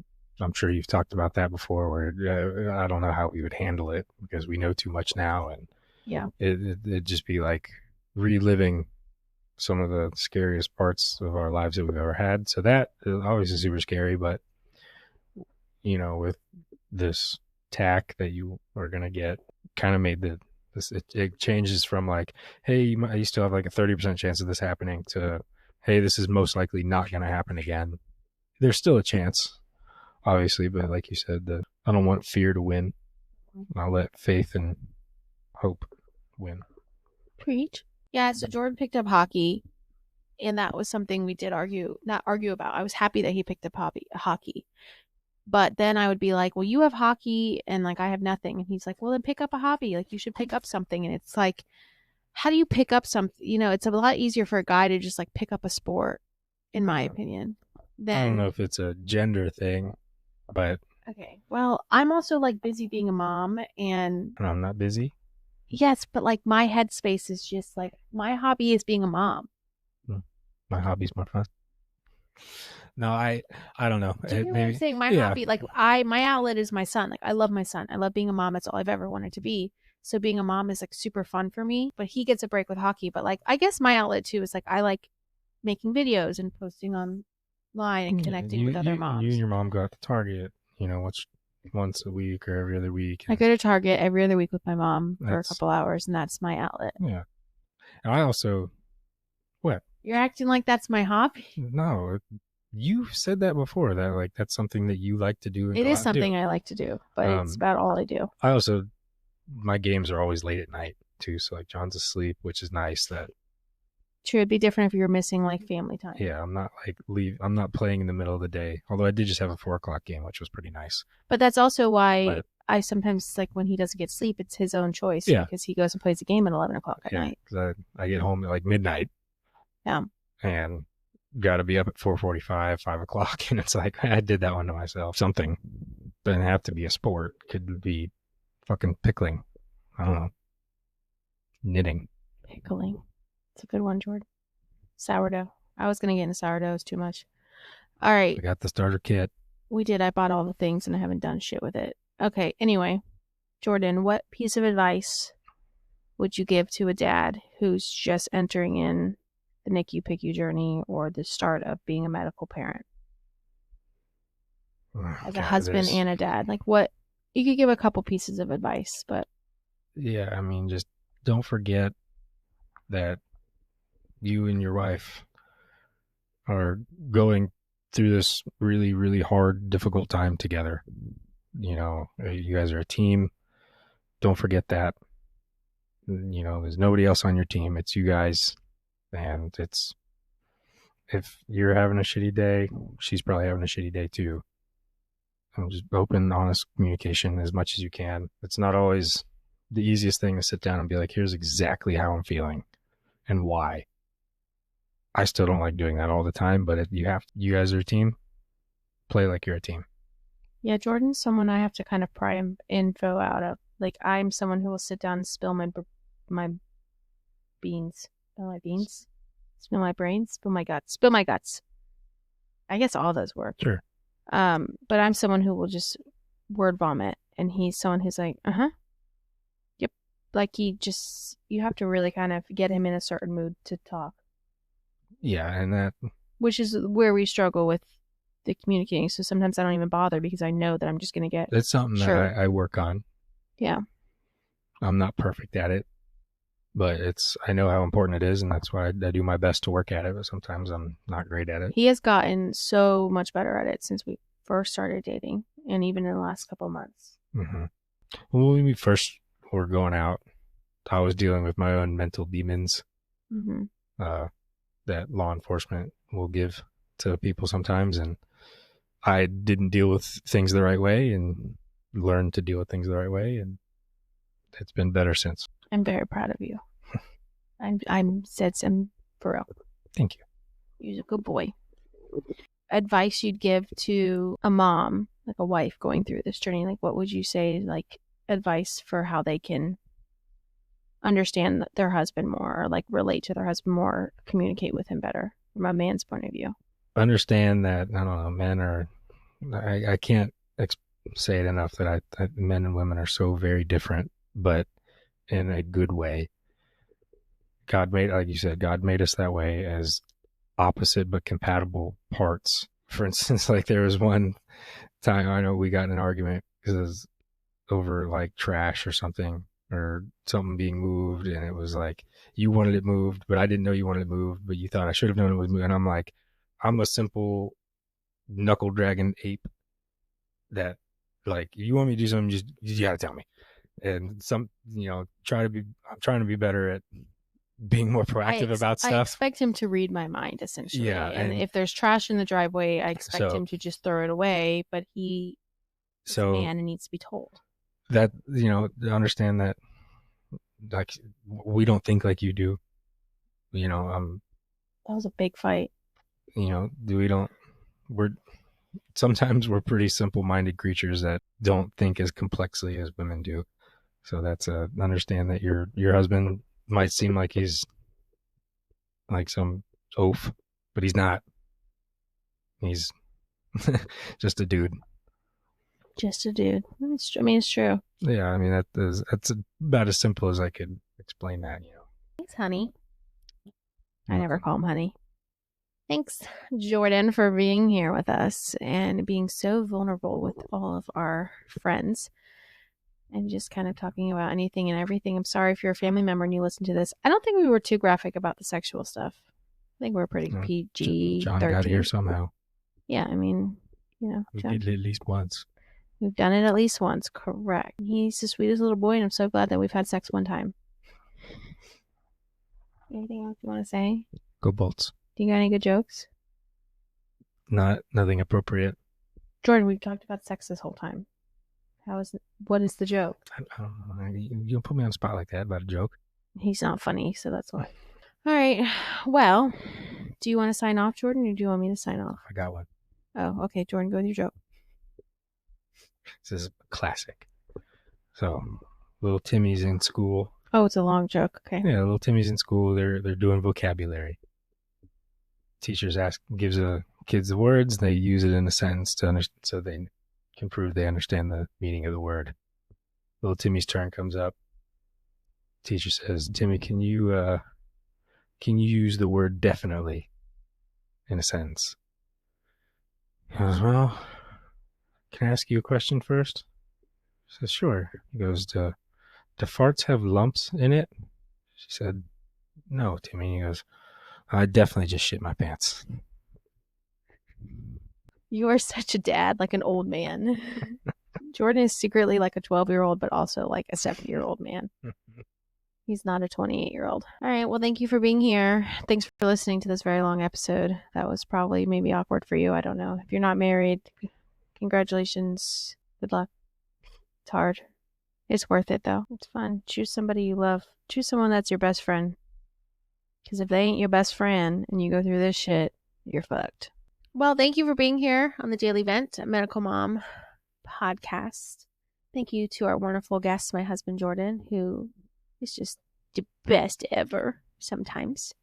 Speaker 2: I'm sure you've talked about that before, where I don't know how we would handle it because we know too much now, and
Speaker 1: Yeah,
Speaker 2: it'd just be like reliving some of the scariest parts of our lives that we've ever had. So that is always super scary, but you know, with this tack that you are gonna get, kind of made it changes from like, hey, you still have like a 30% chance of this happening to, hey, this is most likely not gonna happen again. There's still a chance, obviously, but like you said, I don't want fear to win. I'll let faith and hope win.
Speaker 1: preach. Yeah, so Jordan picked up hockey, and that was something we did not argue about. I was happy that he picked up hockey. But then I would be like, well, you have hockey and like I have nothing. And he's like, well, then pick up a hobby. Like, you should pick up something. And it's like, how do you pick up something? You know, it's a lot easier for a guy to just like pick up a sport, in my opinion.
Speaker 2: I don't know if it's a gender thing, but
Speaker 1: okay. Well, I'm also like busy being a mom, and
Speaker 2: I'm not busy.
Speaker 1: yes, but like my headspace is just like my hobby is being a mom.
Speaker 2: My hobby's more fun. No, I don't know.
Speaker 1: Do you know what I'm saying? My hobby, like my outlet is my son. Like, I love my son. I love being a mom. That's all I've ever wanted to be. So being a mom is like super fun for me. But he gets a break with hockey. But like, I guess my outlet too is like I like making videos and posting online and connecting with other moms.
Speaker 2: You and your mom go out to Target. You know, once a week or every other week.
Speaker 1: I go to Target every other week with my mom for a couple hours, and that's my outlet.
Speaker 2: Yeah. And I also, what?
Speaker 1: You're acting like that's my hobby.
Speaker 2: No, you said that before, that like that's something that you like to do.
Speaker 1: It is something I like to do, but it's about all I do.
Speaker 2: I also, my games are always late at night too, so like John's asleep, which is nice. That
Speaker 1: true, it'd be different if you were missing like family time.
Speaker 2: Yeah, I'm not like I'm not playing in the middle of the day. Although I did just have a 4:00 game, which was pretty nice.
Speaker 1: But that's also why I sometimes, like, when he doesn't get sleep, it's his own choice.
Speaker 2: Yeah,
Speaker 1: because he goes and plays a game at 11:00 at night.
Speaker 2: Because I get home at like midnight.
Speaker 1: Yeah.
Speaker 2: And got to be up at 4:45, 5:00, and it's like I did that one to myself. Something doesn't have to be a sport. Could be fucking pickling. I don't know. Knitting.
Speaker 1: Pickling. It's a good one, Jordan. Sourdough. I was gonna get into sourdough. It's too much. All right.
Speaker 2: I got the starter kit.
Speaker 1: We did. I bought all the things and I haven't done shit with it. Okay. Anyway, Jordan, what piece of advice would you give to a dad who's just entering in the NICU PICU journey or the start of being a medical parent? As a husband and a dad, like, what you could give a couple pieces of advice, but
Speaker 2: yeah, I mean, just don't forget that you and your wife are going through this really, really hard, difficult time together. You guys are a team. Don't forget that. There's nobody else on your team. It's you guys. And if you're having a shitty day, she's probably having a shitty day too. And just open, honest communication as much as you can. It's not always the easiest thing to sit down and be like, here's exactly how I'm feeling and why. I still don't like doing that all the time, but you guys are a team. Play like you're a team.
Speaker 1: Yeah, Jordan's someone I have to kind of pry info out of. Like, I'm someone who will sit down and spill my beans. Spill my beans? Spill my brains? Spill my guts. Spill my guts. I guess all those work.
Speaker 2: Sure.
Speaker 1: But I'm someone who will just word vomit. And he's someone who's like, yep. Like, you have to really kind of get him in a certain mood to talk.
Speaker 2: Yeah, and
Speaker 1: which is where we struggle with the communicating. So sometimes I don't even bother because I know that I'm just going to get.
Speaker 2: It's something that I work on.
Speaker 1: Yeah.
Speaker 2: I'm not perfect at it, but I know how important it is, and that's why I do my best to work at it, but sometimes I'm not great at it.
Speaker 1: He has gotten so much better at it since we first started dating, and even in the last couple of months.
Speaker 2: Mm-hmm. Well, when we first were going out, I was dealing with my own mental demons.
Speaker 1: Mm-hmm.
Speaker 2: That law enforcement will give to people sometimes, and I didn't deal with things the right way and learned to deal with things the right way, and it's been better since.
Speaker 1: I'm very proud of you. I'm said some for real.
Speaker 2: Thank you.
Speaker 1: You're a good boy. Advice you'd give to a mom, like a wife going through this journey, like what would you say, like advice for how they can understand their husband more, or like relate to their husband more, communicate with him better from a man's point of view?
Speaker 2: Understand that, I don't know, men are, I can't say it enough that men and women are so very different, but in a good way. Like you said, God made us that way as opposite but compatible parts. For instance, like there was one time I know we got in an argument because it was over like trash or something being moved, and it was like you wanted it moved, but I didn't know you wanted it moved, but you thought I should have known it was moved. And I'm like, I'm a simple knuckle dragon ape that, like, you want me to do something, you gotta tell me. And I'm trying to be better at being more proactive about stuff.
Speaker 1: I expect him to read my mind, essentially.
Speaker 2: Yeah,
Speaker 1: and if there's trash in the driveway, I expect him to just throw it away, but he is a man and needs to be told.
Speaker 2: That, understand that, like, we don't think like you do. That
Speaker 1: was a big fight.
Speaker 2: Sometimes we're pretty simple-minded creatures that don't think as complexly as women do. So that's understand that your husband might seem like he's like some oaf, but he's not. He's just a dude.
Speaker 1: Just a dude. It's true.
Speaker 2: Yeah, that's about as simple as I could explain that.
Speaker 1: Thanks, honey. I never call him honey. Thanks, Jordan, for being here with us and being so vulnerable with all of our friends and just kind of talking about anything and everything. I'm sorry if you're a family member and you listen to this. I don't think we were too graphic about the sexual stuff. I think we're pretty PG.
Speaker 2: John 13. Got here somehow.
Speaker 1: Yeah, we
Speaker 2: did it at least once.
Speaker 1: We've done it at least once, correct. He's the sweetest little boy, and I'm so glad that we've had sex one time. Anything else you want to say?
Speaker 2: Go Bolts.
Speaker 1: Do you got any good jokes?
Speaker 2: Nothing appropriate.
Speaker 1: Jordan, we've talked about sex this whole time. What is the joke?
Speaker 2: I don't know. You don't put me on the spot like that about a joke.
Speaker 1: He's not funny, so that's why. All right. Well, do you want to sign off, Jordan, or do you want me to sign off?
Speaker 2: I got one.
Speaker 1: Oh, okay. Jordan, go with your joke.
Speaker 2: This is a classic. So, little Timmy's in school.
Speaker 1: Oh, it's a long joke. Okay.
Speaker 2: Yeah, little Timmy's in school. They're doing vocabulary. Teachers gives the kids the words. They use it in a sentence so they can prove they understand the meaning of the word. Little Timmy's turn comes up. Teacher says, "Timmy, can you use the word definitely in a sentence?" He goes, "Well, can I ask you a question first?" She says, "Sure." He goes, Do farts have lumps in it?" She said, "No, Timmy." He goes, I definitely just shit my pants.
Speaker 1: You are such a dad, like an old man. Jordan is secretly like a 12-year-old, but also like a 70-year-old man. He's not a 28-year-old. All right. Well, thank you for being here. Thanks for listening to this very long episode. That was probably maybe awkward for you. I don't know. If you're not married, congratulations. Good luck. It's hard. It's worth it, though. It's fun. Choose somebody you love. Choose someone that's your best friend. Because if they ain't your best friend and you go through this shit, you're fucked. Well, thank you for being here on the Daily Vent, a Medical Mom podcast. Thank you to our wonderful guest, my husband Jordan, who is just the best ever sometimes.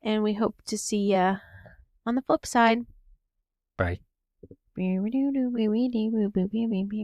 Speaker 1: And we hope to see you on the flip side.
Speaker 2: Bye.